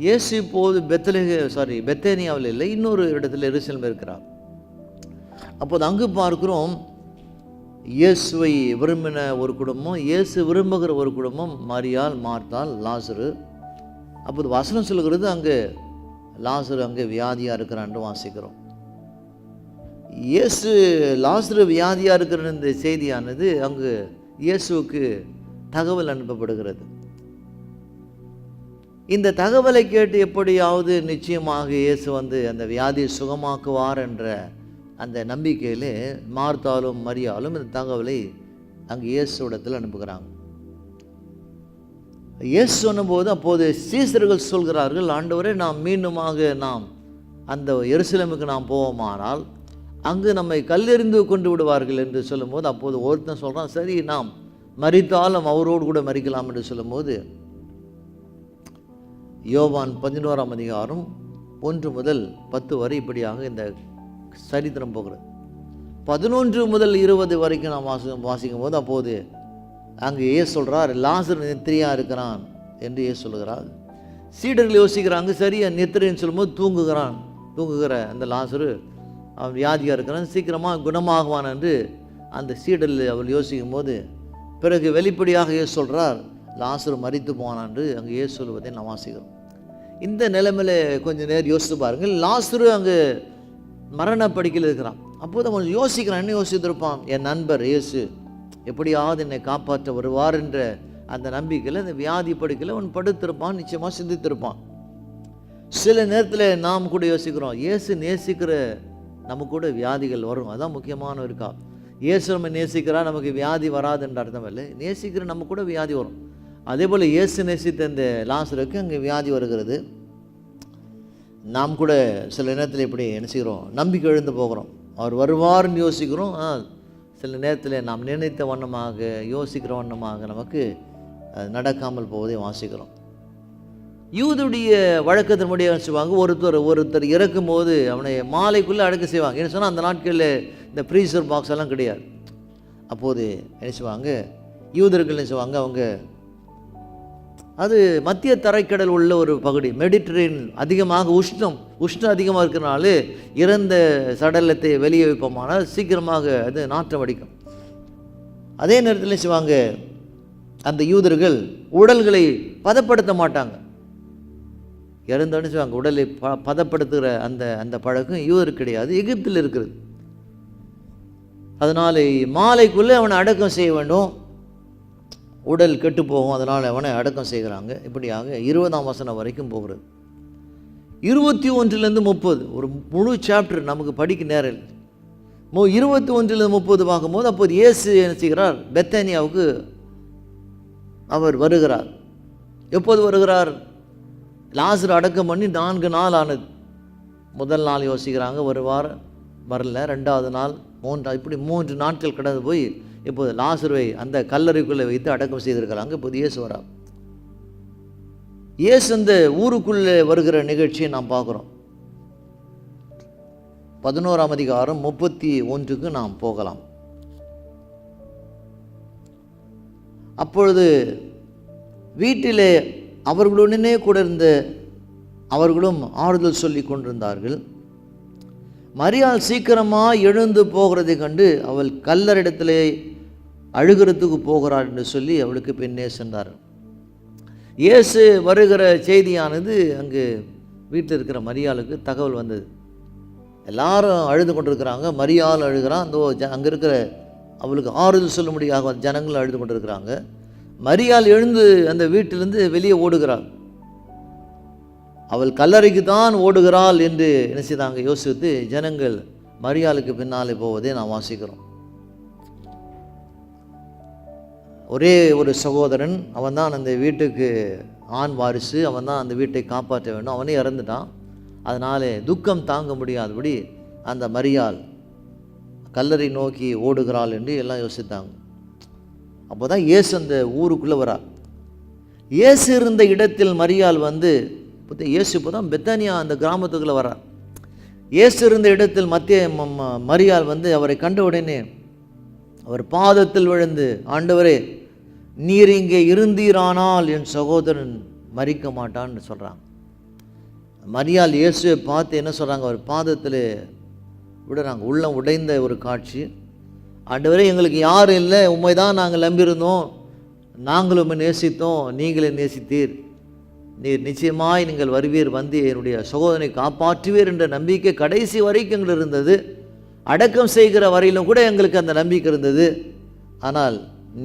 Speaker 2: இயேசு இப்போது பெத்தேனியாவில் இல்லை, இன்னொரு இடத்துல எருசலேம் இருக்கிறார். அப்போது அங்கு பார்க்கிறோம், இயேசுவை விரும்பின ஒரு குடும்பம், இயேசு விரும்புகிற ஒரு குடும்பம், மரியாள், மார்த்தாள், லாசரு. அப்போது வசனம் சொல்லுகிறது, அங்கு லாசரு அங்கே வியாதியாக இருக்கிறான்னு வாசிக்கிறோம். இயேசு லாசரு வியாதியாக இருக்கிற இந்த செய்தியானது அங்கு இயேசுவுக்கு தகவல் அனுப்பப்படுகிறது. இந்த தகவலை கேட்டு எப்படியாவது நிச்சயமாக இயேசு வந்து அந்த வியாதியை சுகமாக்குவார் என்ற அந்த நம்பிக்கையிலே மார்த்தாலும் மரியாளும் இந்த தகவலை அங்கு இயேசுவிடத்தில் அனுப்புகிறாங்க. இயேசு சொன்னபோது அப்போது சீசர்கள் சொல்கிறார்கள், ஆண்டவரே, நாம் மீண்டுமாக அந்த எருசலேமுக்கு நாம் போவோமானால் அங்கு நம்மை கல்லெறிந்து கொண்டு விடுவார்கள் என்று சொல்லும்போது, அப்போது ஒருத்தன் சொல்கிறான், சரி, நாம் மரித்தாலும் அவரோடு கூட மரிக்கலாம் என்று சொல்லும்போது, யோவான் 11ஆம் அதிகாரம் 1 முதல் 10 வரை இப்படியாக இந்த சரித்திரம் போகிறது. 11 முதல் 20 வரைக்கும் நாம் வாசிக்கும் போது, அப்போது அங்கே ஏசு சொல்கிறார், லாசரு நித்திரையாக இருக்கிறான் என்று ஏசு சொல்லுகிறார். சீடர்கள் யோசிக்கிறாங்க, சரியா நித்திரைன்னு சொல்லும்போது தூங்குகிற அந்த லாசரு அவன் வியாதியாக இருக்கிறான், சீக்கிரமாக குணமாகுவான் என்று அந்த சீடர்கள் அவள் யோசிக்கும் போது, பிறகு வெளிப்படையாக இயேசு சொல்கிறார், லாசரு மரித்து போனான் என்று அங்கே இயேசு சொல்வதை நாம் வாசிக்கிறோம். இந்த நிலைமையில் கொஞ்சம் நேரம் யோசித்து பாருங்கள். லாசரு அங்கு மரண படுக்கையில் இருக்கிறான். அப்போது அவன் யோசிக்கிறான், என்ன யோசித்திருப்பான், என் நண்பர் இயேசு எப்படியாவது என்னை காப்பாற்ற வருவார் என்ற அந்த நம்பிக்கையில் அந்த வியாதி படுக்கையில் அவன் படுத்திருப்பான், நிச்சயமாக சிந்தித்திருப்பான். சில நேரத்தில் நாம் கூட யோசிக்கிறோம், இயேசு நேசிக்கிற நமக்கு கூட வியாதிகள் வரும். அதான் முக்கியமான இருக்கா. இயேசு நம்ம நேசிக்கிறா, நமக்கு வியாதி வராதுன்ற அர்த்தம் இல்லை. நேசிக்கிற நம்ம கூட வியாதி வரும். அதே போல் இயேசு நேசித்த இந்த லாசருக்கு அங்கே வியாதி வருகிறது. நாம் கூட சில நேரத்தில் இப்படி என்ன செய்கிறோம், நம்பிக்கை எழுந்து போகிறோம். அவர் வருவார்னு யோசிக்கிறோம். சில நேரத்தில் நாம் நினைத்த வண்ணமாக, யோசிக்கிற வண்ணமாக நமக்கு நடக்காமல் போவதை வாசிக்கிறோம். யூதுடைய வழக்கத்தின்படி செய்வாங்க, ஒருத்தர் இறக்கும் போது அவனை மாலைக்குள்ளே அடக்க செய்வாங்க. என்ன சொன்னால், அந்த நாட்களில் இந்த ஃப்ரீசர் பாக்ஸ் எல்லாம் கிடையாது. அப்போது என்ன செய்வாங்க, யூதர்கள் என்ன செய்வாங்க, அவங்க அது மத்திய தரைக்கடல் உள்ள ஒரு பகுதி, மெடிட்டரேனியன், அதிகமாக உஷ்ணம் அதிகமாக இருக்கிறனால இறந்த சடலத்தை வெளியே வைப்போமானால் சீக்கிரமாக அது நாற்றம் அடிக்கும். அதே நேரத்தில் செய்வாங்க, அந்த யூதர்கள் உடல்களை பதப்படுத்த மாட்டாங்க. இறந்தோன்னு செய்வாங்க, உடலை பதப்படுத்துகிற அந்த பழக்கம் யூதருக்கு கிடையாது, எகிப்தில் இருக்கிறது. அதனால் மாலைக்குள்ளே அவனை அடக்கம் செய்ய வேண்டும், உடல் கெட்டு போகும், அதனால் அவனை அடக்கம் செய்கிறாங்க. இப்படியாக 20ஆம் வசனம் வரைக்கும் போகிறது. 21லேருந்து 30 ஒரு முழு சாப்டர் நமக்கு படிக்க நேரம் இல்லை. 21லேருந்து 30 பார்க்கும்போது, அப்போது இயேசு என்ன செய்கிறார், பெத்தானியாவுக்கு அவர் வருகிறார். எப்போது வருகிறார், லாசரு அடக்கம் பண்ணி 4 நாள் ஆனது. முதல் நாள் யோசிக்கிறாங்க, வருவார், வரல. 2வது நாள், 3, இப்படி 3 நாட்கள் கடந்து போய் இப்போது லாசருவை அந்த கல்லறைக்குள்ளே வைத்து அடக்கம் செய்திருக்கிறாங்க. இப்போது இயேசு வரார். இயேசு அந்த ஊருக்குள்ளே வருகிற நிகழ்ச்சியை நாம் பார்க்குறோம். 11ஆம் அதிகாரம் 31க்கு நாம் போகலாம். அப்பொழுது வீட்டிலே அவர்களுடனே கூட இருந்த அவர்களும் ஆறுதல் சொல்லி கொண்டிருந்தார்கள். மரியாள் சீக்கிரமாக எழுந்து போகிறதை கண்டு அவள் கல்லறிடத்திலே அழுகிறதுக்கு போகிறாள் என்று சொல்லி அவளுக்கு பின்னே சென்றார். இயேசு வருகிற செய்தியானது அங்கு வீட்டில் இருக்கிற மரியாளுக்கு தகவல் வந்தது. எல்லாரும் அழுது கொண்டிருக்கிறாங்க, மரியாள் அழுகிறான். அங்கே இருக்கிற அவளுக்கு ஆறுதல் சொல்ல முடியாத ஜனங்கள் அழுது கொண்டிருக்கிறாங்க. மரியாள் எழுந்து அந்த வீட்டிலிருந்து வெளியே ஓடுகிறாள். அவள் கல்லறைக்கு தான் ஓடுகிறாள் என்று என்ன செய்தாங்க யோசித்து ஜனங்கள் மரியாளுக்கு பின்னாலே போவதை நாம் வாசிக்கிறோம். ஒரே ஒரு சகோதரன், அவன் தான் அந்த வீட்டுக்கு ஆண் வாரிசு, அவன் தான் அந்த வீட்டை காப்பாற்ற வேண்டும். அவனே இறந்துட்டான். அதனாலே துக்கம் தாங்க முடியாதபடி அந்த மரியாள் கல்லறை நோக்கி ஓடுகிறாள் என்று எல்லாம் யோசித்தாங்க. அப்போ தான் இயேசு அந்த ஊருக்குள்ளே வரார். இயேசு இருந்த இடத்தில் மரியாள் வந்து இயேசு இப்போ தான் பெத்தானியா அந்த கிராமத்துக்குள்ளே வரார். இயேசு இருந்த இடத்தில் மரியாள் வந்து அவரை கண்ட உடனே அவர் பாதத்தில் விழுந்து, ஆண்டவரே, நீர் இங்கே இருந்தீரானால் என் சகோதரன் மரிக்க மாட்டான்னு சொல்கிறாங்க. மரியாள் இயேசுவை பார்த்து என்ன சொல்கிறாங்க, அவர் பாதத்தில் விடுறாங்க. உள்ளம் உடைந்த ஒரு காட்சி. ஆண்டவரே, எங்களுக்கு யாரும் இல்லை, உண்மை தான் நாங்கள் நம்பியிருந்தோம், நாங்களும் உண்மை நேசித்தோம், நீங்களே நேசித்தீர், நீர் நிச்சயமாய் நீங்கள் வருவீர், வந்து என்னுடைய சகோதரனை காப்பாற்றுவீர் என்ற நம்பிக்கை கடைசி வரைக்கும் எங்களுக்கு இருந்தது. அடக்கம் செய்கிற வரையிலும் கூட எங்களுக்கு அந்த நம்பிக்கை இருந்தது. ஆனால்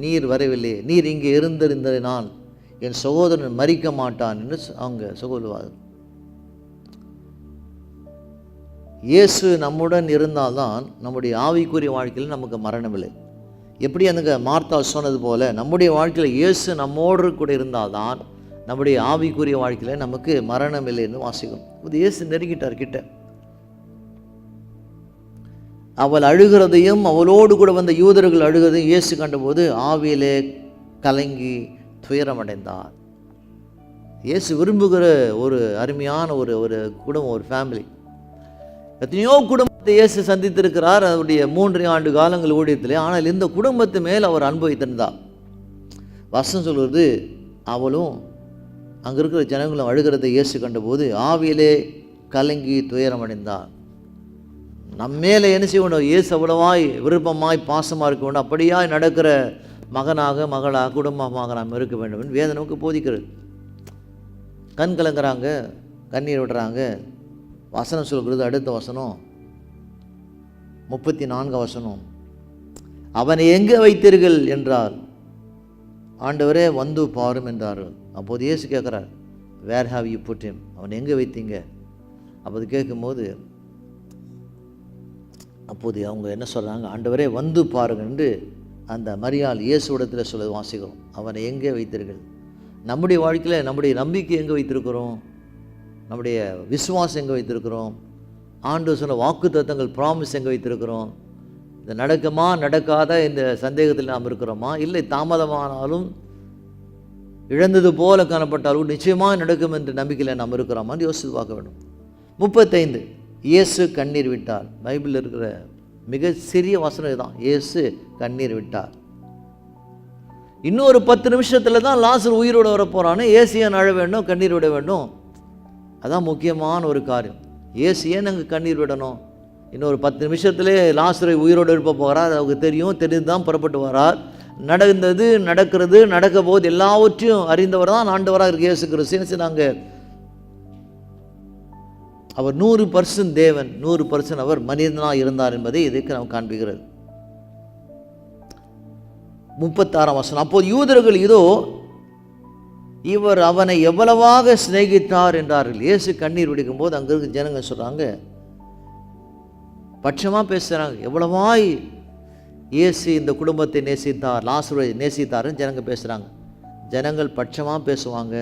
Speaker 2: நீர் வரவில்லை, நீர் இங்கே இருந்திருந்ததினால் என் சகோதரன் மரிக்க மாட்டான் என்று அவங்க சொல்லுவார்கள். இயேசு நம்முடன் இருந்தால்தான் நம்முடைய ஆவிக்குரிய வாழ்க்கையில் நமக்கு மரணமில்லை. எப்படி அந்த மார்த்தா சொன்னது போல நம்முடைய வாழ்க்கையில் இயேசு நம்மோடு கூட இருந்தால்தான் நம்முடைய ஆவிக்குரிய வாழ்க்கையில் நமக்கு மரணம் இல்லை என்று வாசிக்கணும். இது இயேசு நெருங்கிட்டார் கிட்ட. அவள் அழுகிறதையும் அவளோடு கூட வந்த யூதர்கள் அழுகிறதையும் இயேசு கண்டபோது ஆவியிலே கலங்கி துயரமடைந்தார். இயேசு விரும்புகிற ஒரு அருமையான ஒரு குடும்பம், ஒரு ஃபேமிலி. எத்தனையோ குடும்பத்தை இயேசு சந்தித்திருக்கிறார் அவருடைய 3 ஆண்டு காலங்கள் ஊழியத்திலே. ஆனால் இந்த குடும்பத்து மேல் அவர் அனுபவித்திருந்தார். வசனம் சொல்வது, அவளும் அங்கே இருக்கிற ஜனங்களும் அழுகிறதை இயேசு கண்டபோது ஆவியிலே கலங்கி துயரமடைந்தார். நம்மேலே என்ன செய்யணும், இயேசு அவ்வளவாய் விருப்பமாய் பாசமாக இருக்க வேண்டும், அப்படியாய் நடக்கிற மகனாக மகளாக குடும்பமாக நாம் இருக்க வேண்டும் என்று வேதம் நமக்கு போதிக்கிறது. கண் கலங்குறாங்க, கண்ணீர் விடுறாங்க. வசனம் சொல்கிறது, அடுத்த வசனம் 34 வசனம், அவனை எங்கே வைத்தீர்கள் என்றார். ஆண்டவரே, வந்து பாரும் என்றார்கள். அப்போது இயேசு கேட்குறார், வேர் ஹாவ் யூ புட் ஹிம், அவன் எங்கே வைத்தீங்க? அப்போது கேட்கும்போது அப்போது அவங்க என்ன சொல்கிறாங்க, ஆண்டவரே வந்து பாருங்கள் என்று அந்த மரியாள் இயேசுவிடத்தில் சொல்ல வாசிக்கிறோம். அவனை எங்கே வைத்தீர்கள்? நம்முடைய வாழ்க்கையில் நம்முடைய நம்பிக்கை எங்கே வைத்திருக்கிறோம்? நம்முடைய விசுவாசம் எங்கே வைத்திருக்கிறோம்? ஆண்டவர் சொன்ன வாக்கு தத்தங்கள் ப்ராமிஸ் எங்கே வைத்திருக்கிறோம்? இது நடக்குமா நடக்காத இந்த சந்தேகத்தில் நாம் இருக்கிறோமா? இல்லை தாமதமானாலும் இழந்தது போல காணப்பட்டாலும் நிச்சயமாக நடக்கும் என்ற நம்பிக்கையில் நாம் இருக்கிறோமான்னு யோசித்து பார்க்க வேண்டும். 35 இயேசு கண்ணீர் விட்டார். பைபிளில் இருக்கிற மிக சிறிய வசனம் இதுதான், இயேசு கண்ணீர் விட்டார். இன்னொரு 10 நிமிஷத்தில் தான் லாசர் உயிரோடு வர போகிறான்னு. இயேசு ஏன் அழ வேண்டும், கண்ணீர் விட வேண்டும்? அதான் முக்கியமான ஒரு காரியம். இயேசு ஏன் நாங்கள் கண்ணீர் விடணும்? இன்னொரு 10 நிமிஷத்துலே லாசரை உயிரோடு எழுப்ப போகிறார். அவருக்கு தெரிந்து தான் புறப்பட்டு வரார். நடந்தது, நடக்கிறது, நடக்க போது எல்லாவற்றையும் அறிந்தவர் தான் ஆண்டவராக இருக்கு இயேசு கிறிஸ்து. நாங்கள் அவர் 100% தேவன், 100% அவர் மனிதனாக இருந்தார் என்பதை இதுக்கு நாம் காண்பிக்கிறது. 36 வசனம், அப்போது யூதர்கள் இதோ இவர் அவனை எவ்வளவாக சிநேகித்தார் என்றார்கள். இயேசு கண்ணீர் விடுக்கும் போது அங்கே இருக்க ஜனங்க சொல்கிறாங்க, பட்சமாக பேசுகிறாங்க, எவ்வளவாய் இயேசு இந்த குடும்பத்தை நேசித்தார், லாசரை நேசித்தாருன்னு ஜனங்க பேசுகிறாங்க. ஜனங்கள் பட்சமாக பேசுவாங்க,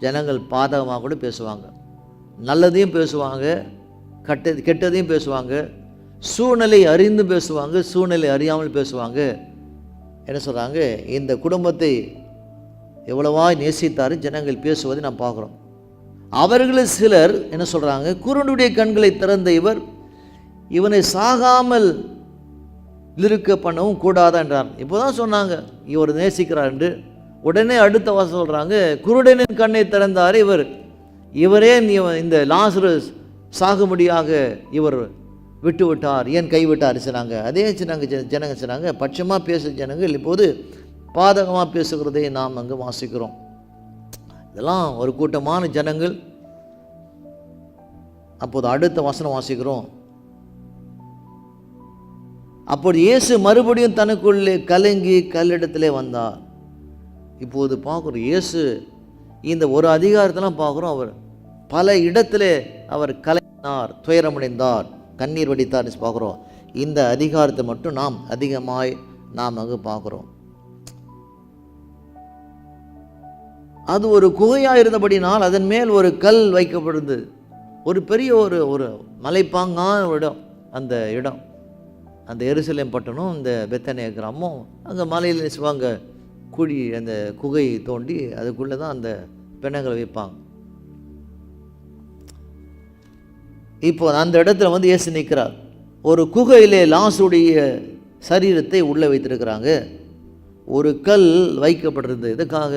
Speaker 2: ஜனங்கள் பாதகமாக கூட பேசுவாங்க, நல்லதையும் பேசுவாங்க, கெட்டதையும் பேசுவாங்க, சூழ்நிலை அறிந்து பேசுவாங்க, சூழ்நிலை அறியாமல் பேசுவாங்க. என்ன சொல்கிறாங்க, இந்த குடும்பத்தை எவ்வளவாய் நேசித்தாரு ஜனங்கள் பேசுவதை நாம் பார்க்குறோம். அவர்களில் சிலர் என்ன சொல்கிறாங்க, குருடனுடைய கண்களை திறந்த இவர் இவனை சாகாமல் இருக்க பண்ணவும் கூடாதா என்றார். இப்போ தான் சொன்னாங்க இவர் நேசிக்கிறார் என்று. உடனே அடுத்த வாசம் சொல்கிறாங்க, குருடனின் கண்ணை திறந்தார் இவர் இவரே இந்த லாசரஸ் சாகும்படியாக இவர் விட்டு விட்டார், ஏன் கைவிட்டார் சொன்னாங்க. அதே ஜனங்க சொன்னாங்க, பட்சமாக பேச ஜனங்கள் இப்போது பாதகமாக பேசுகிறதை நாம் அங்கு வாசிக்கிறோம். இதெல்லாம் ஒரு கூட்டமான ஜனங்கள். அப்போது அடுத்த வசனம் வாசிக்கிறோம். அப்போது இயேசு மறுபடியும் தனக்குள்ளே கலங்கி கல்லிடத்திலே வந்தார். இப்போது பார்க்குறோம், இயேசு இந்த ஒரு அதிகாரத்தெல்லாம் பார்க்குறோம், அவர் பல இடத்திலே அவர் கலங்கினார், துயரமடைந்தார், கண்ணீர் வடித்தார் பார்க்குறோம். இந்த அதிகாரத்தை மட்டும் நாம் அதிகமாய் நாம் அங்கு பார்க்குறோம். அது ஒரு குகையாக இருந்தபடினால் அதன் மேல் ஒரு கல் வைக்கப்படுது. ஒரு பெரிய ஒரு மலைப்பாங்கான இடம். அந்த இடம், அந்த எருசலேம் பட்டணம், இந்த பெத்தனியா கிராமம், அங்கே மலையில் நினைச்சுவாங்க குழி, அந்த குகை தோண்டி அதுக்குள்ளே தான் அந்த பிணங்களை வைப்பாங்க. இப்போ அந்த இடத்துல வந்து இயேசு நிற்கிறார். ஒரு குகையிலே லாசருடைய சரீரத்தை உள்ளே வைத்திருக்கிறாங்க. ஒரு கல் வைக்கப்பட்டிருந்தது. இதுக்காக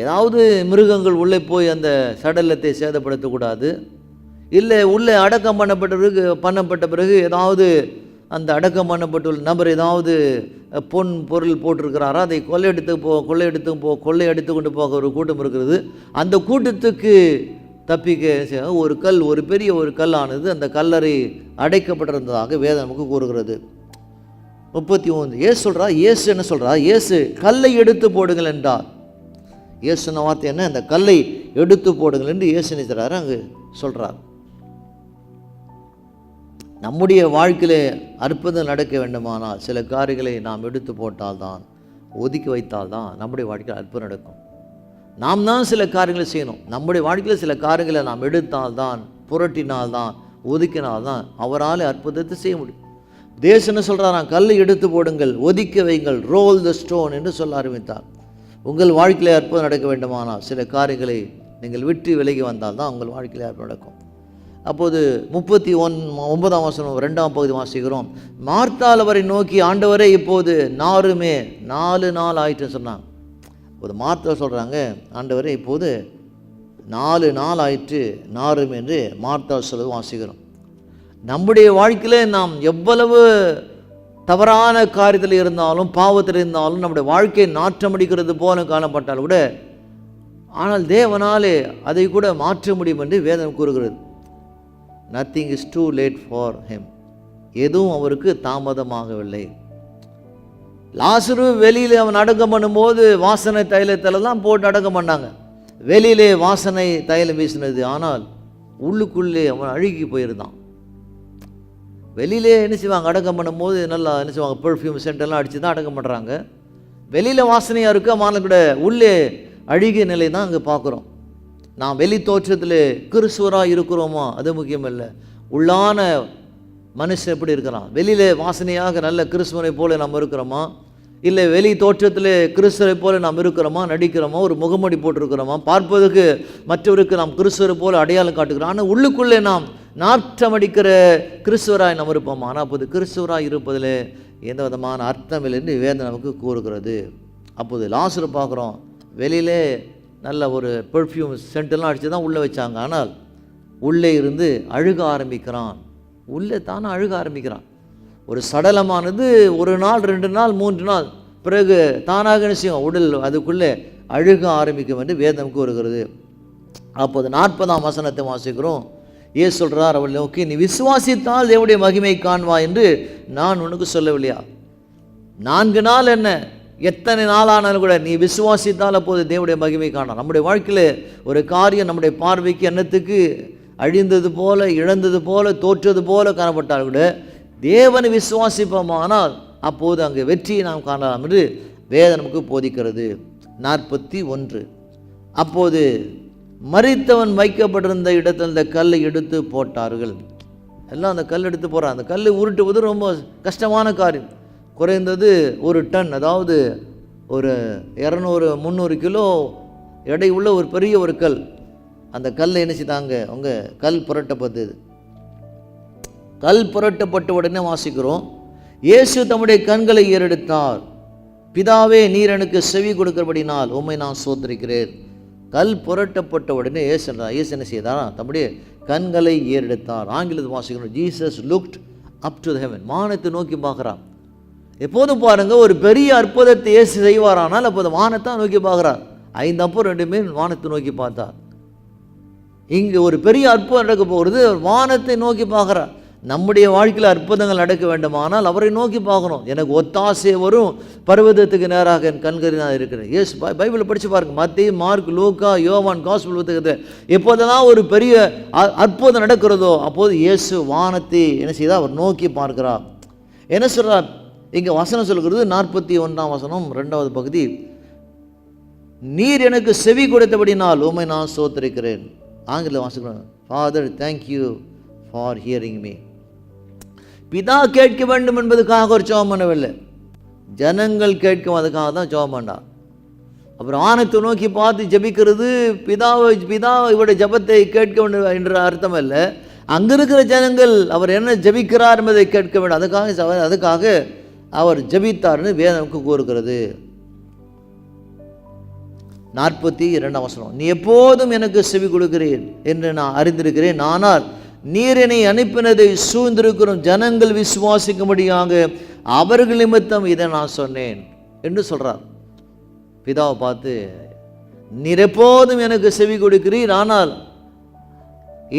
Speaker 2: ஏதாவது மிருகங்கள் உள்ளே போய் அந்த சடலத்தை சேதப்படுத்தக்கூடாது, இல்லை உள்ளே அடக்கம் பண்ணப்பட்ட பிறகு ஏதாவது அந்த அடக்கம் பண்ணப்பட்டுள்ள நபர் ஏதாவது பொன் பொருள் போட்டிருக்கிறாரா, அதை கொள்ளையடித்து கொண்டு போக ஒரு கூட்டம் இருக்கிறது. அந்த கூட்டத்துக்கு தப்பிக்க ஒரு கல், ஒரு பெரிய ஒரு கல்லானது அந்த கல்லறை அடைக்கப்பட்டிருந்ததாக வேதம் நமக்கு கூறுகிறது. 31 இயேசு என்ன சொல்றா? இயேசு கல்லை எடுத்து போடுங்கள் என்றார். இயேசுன வார்த்தை என்ன? அந்த கல்லை எடுத்து போடுங்கள் என்று இயேசு நினைக்கிறாரு அங்கு சொல்றார். நம்முடைய வாழ்க்கையிலே அற்புதம் நடக்க வேண்டுமானால் சில காரியங்களை நாம் எடுத்து போட்டால்தான், ஒதுக்கி வைத்தால்தான் நம்முடைய வாழ்க்கையில் அற்புதம் நடக்கும். நாம் தான் சில காரியங்களை செய்யணும். நம்முடைய வாழ்க்கையில் சில காரியங்களை நாம் எடுத்தால்தான், புரட்டினால்தான், ஒதுக்கினால்தான் அவரால் அற்புதத்தை செய்ய முடியும். தேசன்னு சொல்கிறாராம், கல்லை எடுத்து போடுங்கள், ஒதுக்கி வைங்கள், ரோல் த ஸ்டோன் என்று சொல்ல ஆரம்பித்தார். உங்கள் வாழ்க்கையில் அற்புதம் நடக்க வேண்டுமானால் சில காரியங்களை நீங்கள் விட்டு விலகி வந்தால்தான் உங்கள் வாழ்க்கையில் அற்புதம் நடக்கும். அப்போது 39 வசனம் 2ஆம் பகுதி வாசிக்கிறோம். மார்த்தாள் அவரை நோக்கி, ஆண்டவரே இப்போது 4 நாள் ஆயிட்டுன்னு சொன்னாங்க. இப்போது மார்த்தாள் சொல்கிறாங்க, ஆண்டவரே இப்போது 4 நாள் ஆயிற்று நாரும் என்று மார்த்தாள் சொல்வது வாசிக்கிறோம். நம்முடைய வாழ்க்கையில் நாம் எவ்வளவு தவறான காரியத்தில் இருந்தாலும், பாவத்தில் இருந்தாலும், நம்முடைய வாழ்க்கையை நாற்றமடிக்கிறது போல காணப்பட்டால் கூட, ஆனால் தேவனாலே அதை கூட மாற்ற முடியும் என்று வேதம் கூறுகிறது. Nothing is too late for him. எதுவும் அவருக்கு தாமதமாகவில்லை. லாசரு வெளியில் அவன் அடக்கம் பண்ணும்போது வாசனை தைலத்திலெல்லாம் போட்டு அடக்கம் பண்ணாங்க. வெளியிலே வாசனை தைலம் வீசினது, ஆனால் உள்ளுக்குள்ளே அவன் அழுகி போயிருந்தான். வெளியிலே என்ன செய்வாங்க, அடக்கம் பண்ணும்போது நல்லா என்ன செய்வாங்க, பெர்ஃப்யூம் சென்டெல்லாம் அடித்து தான் அடக்கம் பண்ணுறாங்க. வெளியில் வாசனையாக இருக்க, ஆனால் கூட உள்ளே அழுகிய நிலை தான் அங்கே பார்க்குறோம். நாம் வெளி தோற்றத்தில் கிறிஸ்துவராக இருக்கிறோமா அது முக்கியம் இல்லை, உள்ளான மனுஷன் எப்படி இருக்கிறான். வெளியில் வாசனையாக நல்ல கிறிஸ்துவனை போல நாம் இருக்கிறோமா, இல்லை வெளி தோற்றத்தில் கிறிஸ்துவரை போல நாம் இருக்கிறோமா, நடிக்கிறோமா, ஒரு முகமூடி போட்டிருக்கிறோமா, பார்ப்பதற்கு மற்றவருக்கு நாம் கிறிஸ்துவரை போல அடையாளம் காட்டுக்கிறோம். ஆனால் உள்ளுக்குள்ளே நாம் நாற்றமடிக்கிற கிறிஸ்துவராய் நாம் இருப்போம். ஆனால் அப்போது கிறிஸ்துவராய் இருப்பதில் எந்த விதமான அர்த்தம் இல்லை என்று வேதம் நமக்கு கூறுகிறது. அப்போது லாசரு பார்க்குறோம், வெளியிலே நல்ல ஒரு பெர்ஃப்யூம் சென்டெல்லாம் அடித்து தான் உள்ளே வச்சாங்க, ஆனால் உள்ளே இருந்து அழுக ஆரம்பிக்கிறான். உள்ளே தானே அழுக ஆரம்பிக்கிறான். ஒரு சடலமானது 1 நாள் 2 நாள் 3 நாள் பிறகு தானாக நிச்சயம் உடல் அதுக்குள்ளே அழுக ஆரம்பிக்கும் என்று வேதம் கூறுகிறது. அப்போது 40ஆம் வசனத்தை வாசிக்கிறோம். ஏசு சொல்கிறார், அவள் நோக்கி, நீ விசுவாசித்தால் தேவனுடைய மகிமை காண்வா என்று நான் உனக்கு சொல்லவில்லையா? 4 நாள் என்ன, எத்தனை நாளானாலும் கூட நீ விசுவாசித்தால் அப்போது தேவனுடைய மகிமை காணலாம். நம்முடைய வாழ்க்கையில் ஒரு காரியம் நம்முடைய பார்வைக்கு எண்ணத்துக்கு அழிந்தது போல, இழந்தது போல, தோற்றது போல காணப்பட்டால் கூட தேவனை விசுவாசிப்போமானால் அப்போது அங்கே வெற்றியை நாம் காணலாம் என்று வேதம் நமக்கு போதிக்கிறது. 41 அப்போது மரித்தவன் வைக்கப்பட்டிருந்த இடத்தில் அந்த கல்லை எடுத்து போட்டார்கள். எல்லாம் அந்த கல் எடுத்து போகிறான். அந்த கல் உருட்டுவது ரொம்ப கஷ்டமான காரியம். குறைந்தது 1 டன், அதாவது ஒரு 200-300 கிலோ எடை உள்ள ஒரு பெரிய ஒரு கல். அந்த கல்லை என்ன செய்தாங்க, அவங்க கல் புரட்டப்பட்டது. கல் புரட்டப்பட்ட உடனே வாசிக்கிறோம், இயேசு தம்முடைய கண்களை ஏறெடுத்தார். பிதாவே, நீர் எனக்கு செவி கொடுக்கிறபடினால் உம்மை நான் சோத்திரிக்கிறேன். கல் புரட்டப்பட்ட உடனே இயேசு என்ன செய்தாரா? தம்முடைய கண்களை ஏறெடுத்தார். ஆங்கிலத்தில் வாசிக்கணும், Jesus looked up to the heaven. வானத்தை நோக்கி பார்க்குறான். எப்போதும் பாருங்க, ஒரு பெரிய அற்புதத்தை இயேசு செய்வாரானால் அப்போது வானத்தை நோக்கி பார்க்குறார். 5 அப்பம் 2 மீன் வானத்தை நோக்கி பார்த்தார். இங்கே ஒரு பெரிய அற்புதம் நடக்க போகிறது, வானத்தை நோக்கி பார்க்குறார். நம்முடைய வாழ்க்கையில் அற்புதங்கள் நடக்க வேண்டுமானால் அவரை நோக்கி பார்க்கணும். எனக்கு ஒத்தாசை வரும், பர்வதத்துக்கு நேராக என் கண்கள் நான் இருக்கிறேன். இயேசு பைபிளை படித்து பாருங்க, மத்தேயு, மார்க், லூக்கா, யோவான் காஸ்பல் புத்தகத்தில் எப்போதெல்லாம் ஒரு பெரிய அற்புதம் நடக்கிறதோ அப்போது இயேசு வானத்தை என்ன செய்தால் அவர் நோக்கி பார்க்கிறார். என்ன சொல்கிறார் இங்கே வசனம் சொல்கிறது? 41ஆம் வசனம் 2வது பகுதி, நீர் எனக்கு செவி கொடுத்தபடினால் உம்மை நான் ஸ்தோத்திரிக்கிறேன். ஆங்கில வாசிக்கிறேன், father thank you for hearing me. பிதா கேட்க வேண்டும் என்பதுக்காக ஒரு ஜெபம் பண்ணவில்லை, ஜனங்கள் கேட்கும் அதுக்காக தான் ஜெபம் பண்ணார். அப்புறம் வானத்தை நோக்கி பார்த்து ஜெபிக்கிறது பிதா இவருடைய ஜெபத்தை கேட்க வேண்டும் என்ற அர்த்தம் இல்லை. அங்கே இருக்கிற ஜனங்கள் அவர் என்ன ஜெபிக்கிறார் என்பதை கேட்க வேண்டும், அதுக்காக அவர் ஜெபித்தார்னு வேதம் கூறுகிறது. 42ஆம் வசனம், நீ எப்போதும் எனக்கு செவி கொடுக்கிறேன் என்று நான் அறிந்திருக்கிறேன், ஆனால் நீர் என்னை அனுப்பினதை சூழ்ந்திருக்கிறோம் ஜனங்கள் விசுவாசிக்கும்படியாக அவர்கள் நிமித்தம் இதை நான் சொன்னேன் என்று சொல்கிறார். பிதாவை பார்த்து, நீர் எப்போதும் எனக்கு செவி கொடுக்கிறீர், ஆனால்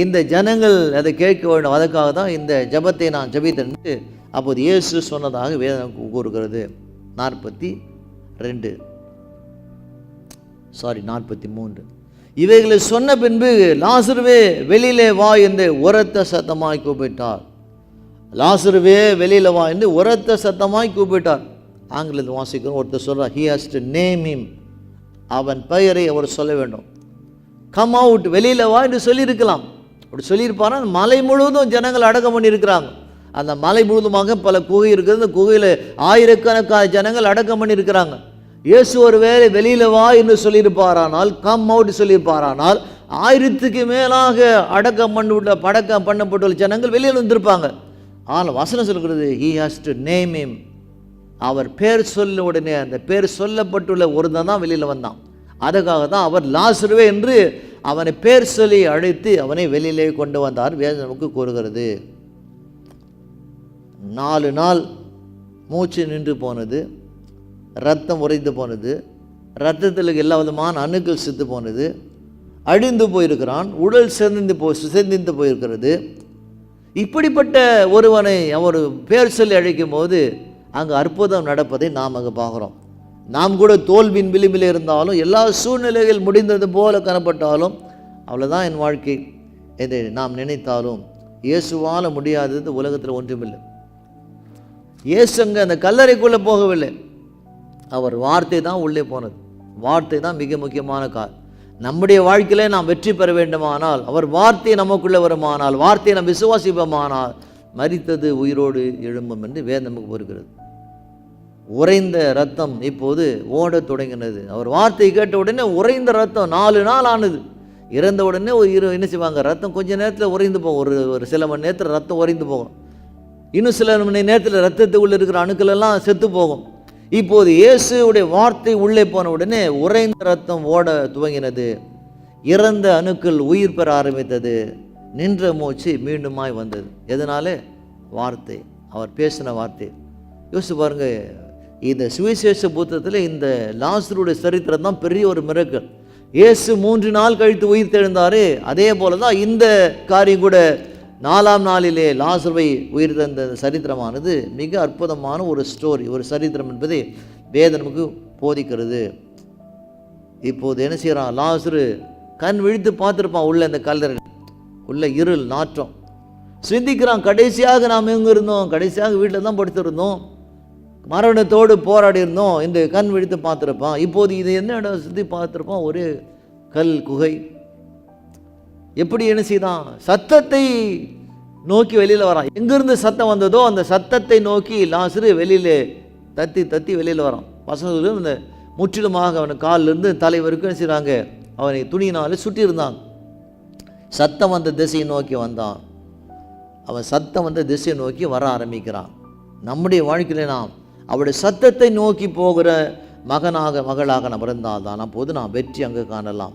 Speaker 2: இந்த ஜனங்கள் அதை கேட்க வேண்டும், அதுக்காக தான் இந்த ஜபத்தை நான் ஜபித்தேன் அப்போது இயேசு சொன்னதாக வேதம் கூறுகிறது. 43. இவைகளை சொன்ன பின்பு லாசருவே வெளியிலே வா என்று உரத்த சத்தமாய் கூப்பிட்டார். லாசருவே வெளியில வா என்று உரத்த சத்தமாய் கூப்பிட்டார். ஆங்கிலத்தில் வாசிக்கிறோம், ஒருத்தர் சொல்கிறார், he has to name him, அவன் பெயரை அவர் சொல்ல வேண்டும். கம் அவுட், வெளியில் வா என்று சொல்லியிருக்கலாம். அப்படி சொல்லியிருப்பாரா? மலை முழுவதும் ஜனங்கள் அடக்கம் பண்ணியிருக்கிறாங்க. அந்த மலை முழுவதுமாக பல குகை இருக்குது, அந்த குகையில் ஆயிரக்கணக்கான ஜனங்கள் அடக்கம் பண்ணியிருக்கிறாங்க. இயேசு ஒரு வேளை வெளியில் வா என்று சொல்லியிருப்பாரானால், கம் அவுட் சொல்லியிருப்பாரானால் 1000க்கு மேலாக அடக்கம் பண்ணப்பட்டுள்ள ஜனங்கள் வெளியில் வந்திருப்பாங்க. ஆனால் வசனம் சொல்கிறது, he has to name him, அவர் பேர் சொல்ல உடனே அந்த பேர் சொல்லப்பட்டுள்ள ஒருத்தன் தான் வெளியில் வந்தான். அதுக்காக தான் அவர் லாசருவே என்று அவனை பேர் சொல்லி அழைத்து அவனை வெளியிலே கொண்டு வந்தார் வேதம் நமக்கு கூறுகிறது. 4 நாள் மூச்சு நின்று போனது, ரத்தம் உறைந்து போனது, ரத்தத்தில் எல்லா விதமான அணுக்கள் செத்து போனது, அழிந்து போயிருக்கிறான், உடல் சிதைந்து போயிருக்கிறது. இப்படிப்பட்ட ஒருவனை அவர் பேர் சொல்லி அழைக்கும் போது அங்கு அற்புதம் நடப்பதை நாம் அங்கே பார்க்குறோம். நாம் கூட தோல்வியின் விளிம்பில் இருந்தாலும், எல்லா சூழ்நிலைகள் முடிந்தது போல காணப்பட்டாலும், அவ்வளோதான் என் வாழ்க்கை என்று நாம் நினைத்தாலும் இயேசுவால் முடியாதது உலகத்தில் ஒன்றுமில்லை. இயேசு அங்கே அந்த கல்லறைக்குள்ளே போகவில்லை, அவர் வார்த்தை தான் உள்ளே போனது. வார்த்தை தான் மிக முக்கியமான கால். நம்முடைய வாழ்க்கையிலே நாம் வெற்றி பெற வேண்டுமானால், அவர் வார்த்தை நமக்குள்ளே வருமானால், வார்த்தையை நாம் விசுவாசிப்போமானால், மரித்தது உயிரோடு எழும்பும் என்று வேதம் நமக்கு கூறுகிறது. உறைந்த ரத்தம் இப்போது ஓட தொடங்கினது. அவர் வார்த்தை கேட்ட உடனே உறைந்த ரத்தம் 4 நாள் ஆனது. இறந்த உடனே என்ன செய்வாங்க, ரத்தம் கொஞ்சம் நேரத்தில் உறைந்து போகும். ஒரு சில மணி நேரத்தில் ரத்தம் உறைந்து போகும். இன்னும் சில மணி நேரத்தில் ரத்தத்துக்குள்ளே இருக்கிற அணுக்கள் எல்லாம் செத்து போகும். இப்போது இயேசுடைய வார்த்தை உள்ளே போன உடனே உறைந்த ரத்தம் ஓட துவங்கினது. இறந்த அணுக்கள் உயிர் பெற ஆரம்பித்தது. நின்ற மூச்சு மீண்டுமாய் வந்தது. எதனால? வார்த்தை, அவர் பேசின வார்த்தை. யோசிச்சு பாருங்க, இந்த சுவிசேஷ புத்தகத்தில் இந்த லாசருடைய சரித்திரம் தான் பெரிய ஒரு மிரக்கல். இயேசு 3 நாள் கழித்து உயிர் தெழுந்தாரு. அதே போல தான் இந்த காரியம் கூட 4ஆம் நாளிலே லாசருவை உயிர் தந்த சரித்திரமானது மிக அற்புதமான ஒரு ஸ்டோரி, ஒரு சரித்திரம் என்பதை வேதம் நமக்கு போதிக்கிறது. இப்போது என்ன செய்யறான், லாசரு கண் விழித்து பார்த்துருப்பான். உள்ள இந்த கல்லறை உள்ள இருள் நாற்றம் சிந்திக்கிறான். கடைசியாக நாம் எங்கே இருந்தோம்? கடைசியாக வீட்டில் தான் படுத்திருந்தோம், மரணத்தோடு போராடி இருந்தோம் என்று கண் விழித்து பார்த்துருப்பான். இப்போது இது என்ன இடம் சுற்றி பார்த்துருப்பான், ஒரே கல் குகை. எப்படி என்ன செய்தான்? சத்தத்தை நோக்கி வெளியில் வரான். எங்கிருந்து சத்தம் வந்ததோ அந்த சத்தத்தை நோக்கி லாசரு வெளியிலே தத்தி வெளியில் வரான். பசங்களும் இந்த முற்றிலுமாக அவன் காலிலிருந்து தலை வரைக்கும் என்ன செய்கிறாங்க, அவனை துணியினாலே சுட்டி இருந்தாங்க. சத்தம் வந்த திசையை நோக்கி வந்தான். அவன் சத்தம் வந்த திசையை நோக்கி வர ஆரம்பிக்கிறான். நம்முடைய வாழ்க்கையில நாம் அவருடைய சத்தத்தை நோக்கி போகிற மகளாக நாம் இருந்தால் தான் அப்போது நாம் வெற்றி அங்கே காணலாம்.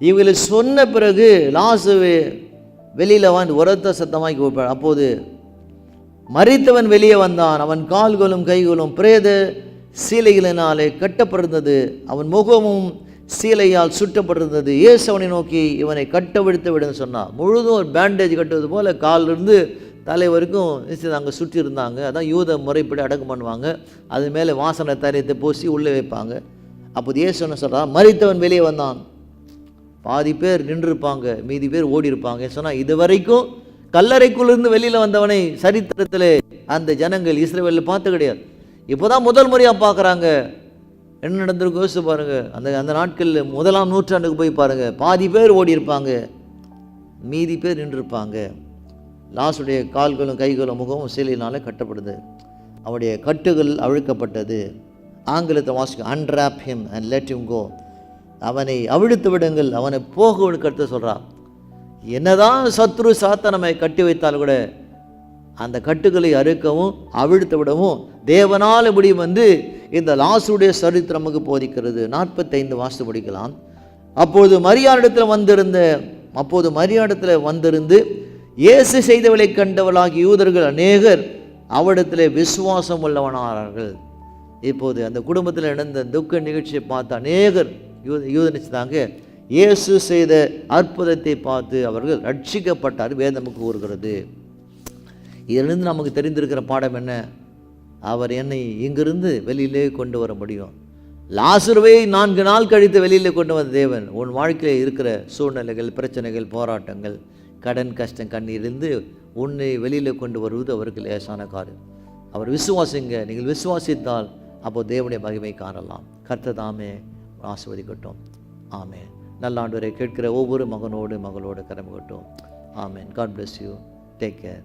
Speaker 2: இவங்களை சொன்ன பிறகு லாசரு வெளியில் வந்து உரத்த சத்தமாக்கி கூப்பிட்டார். அப்போது மரித்தவன் வெளியே வந்தான். அவன் கால்களும் கைகளும் பிரேத சீலைகளினாலே கட்டப்பட்டிருந்தது. அவன் முகமும் சீலையால் சுட்டப்பட்டிருந்தது. இயேசு அவனை நோக்கி, இவனை கட்டவிழ்த்து விடுன்னு சொன்னான். முழுதும் ஒரு பேண்டேஜ் கட்டுவது போல் காலிலிருந்து தலை வரைக்கும் அங்கே சுற்றி இருந்தாங்க. அதான் யூத முறைப்படி அடக்கம் பண்ணுவாங்க. அது மேலே வாசனை தரியத்தை பூசி உள்ளே வைப்பாங்க. அப்போது இயேசு என்ன சொல்கிறான், மரித்தவன் வெளியே வந்தான். பாதி பேர் நின்றுருப்பாங்க, மீதி பேர் ஓடி இருப்பாங்க. சொன்னால் இது வரைக்கும் கல்லறைக்குள்ளிருந்து வெளியில் வந்தவனை சரித்திரத்தில் அந்த ஜனங்கள் இஸ்ரவேலில் பார்த்து கிடையாது. இப்போ தான் முதல் முறையாக பார்க்குறாங்க. என்ன நடந்திருக்கு யோசிச்சு பாருங்கள். அந்த நாட்களில் 1ஆம் நூற்றாண்டுக்கு போய் பாருங்கள். பாதி பேர் ஓடி இருப்பாங்க, மீதி பேர் நின்றுருப்பாங்க. லாசுடைய கால்களும் கைகளும் முகமும் சீலையினால கட்டப்படுது. அவருடைய கட்டுகள் அவிழ்க்கப்பட்டது. ஆங்கிலத்தை வாசிக்க, unwrap him and let him go. அவனை அவிழ்த்து விடுங்கள், அவனை போக கருத்து சொல்கிறான். என்னதான் சத்ரு சாத்தனமை கட்டி வைத்தால் கூட அந்த கட்டுகளை அறுக்கவும் அவிழ்த்து விடவும் தேவனால் முடியும் வந்து இந்த லாசருடைய சரித்திரம் நமக்கு போதிக்கிறது. 45 வாசித்து படிக்கலாம். அப்போது மரியாடத்தில் வந்திருந்து இயேசு செய்தவளை கண்டவளாகி யூதர்கள் அநேகர் அவரிடத்தில் விசுவாசம் உள்ளவனார்கள். இப்போது அந்த குடும்பத்தில் நடந்த துக்க நிகழ்ச்சியை பார்த்து அநேகர் யூதனிச்சுதாங்க. இயேசு செய்த அற்புதத்தை பார்த்து அவர்கள் ரட்சிக்கப்பட்டார். வேதம் நமக்கு கூறுகிறது. இதிலிருந்து நமக்கு தெரிந்திருக்கிற பாடம் என்ன? அவர் என்னை இங்கிருந்து வெளியிலே கொண்டு வர முடியும். லாசருவை 4 நாள் கழித்து வெளியிலே கொண்டு வந்த தேவன் உன் வாழ்க்கையில் இருக்கிற சூழ்நிலைகள், பிரச்சனைகள், போராட்டங்கள், கடன், கஷ்டம், கண்ணீரிலிருந்து உன்னை வெளியில் கொண்டு வருவது அவருக்கு லேசான காரியம். அவர் விசுவாசிங்க. நீங்கள் விசுவாசித்தால் அப்போது தேவனுடைய மகிமை காணலாம். கர்த்தர் தாமே ஆசீர்வதிக்கட்டும். ஆமென். நல்ல ஆண்டவரை கேட்கிற ஒவ்வொரு மகனோடு மகளோடு கரம் கட்டும். Amen. God bless you. Take care.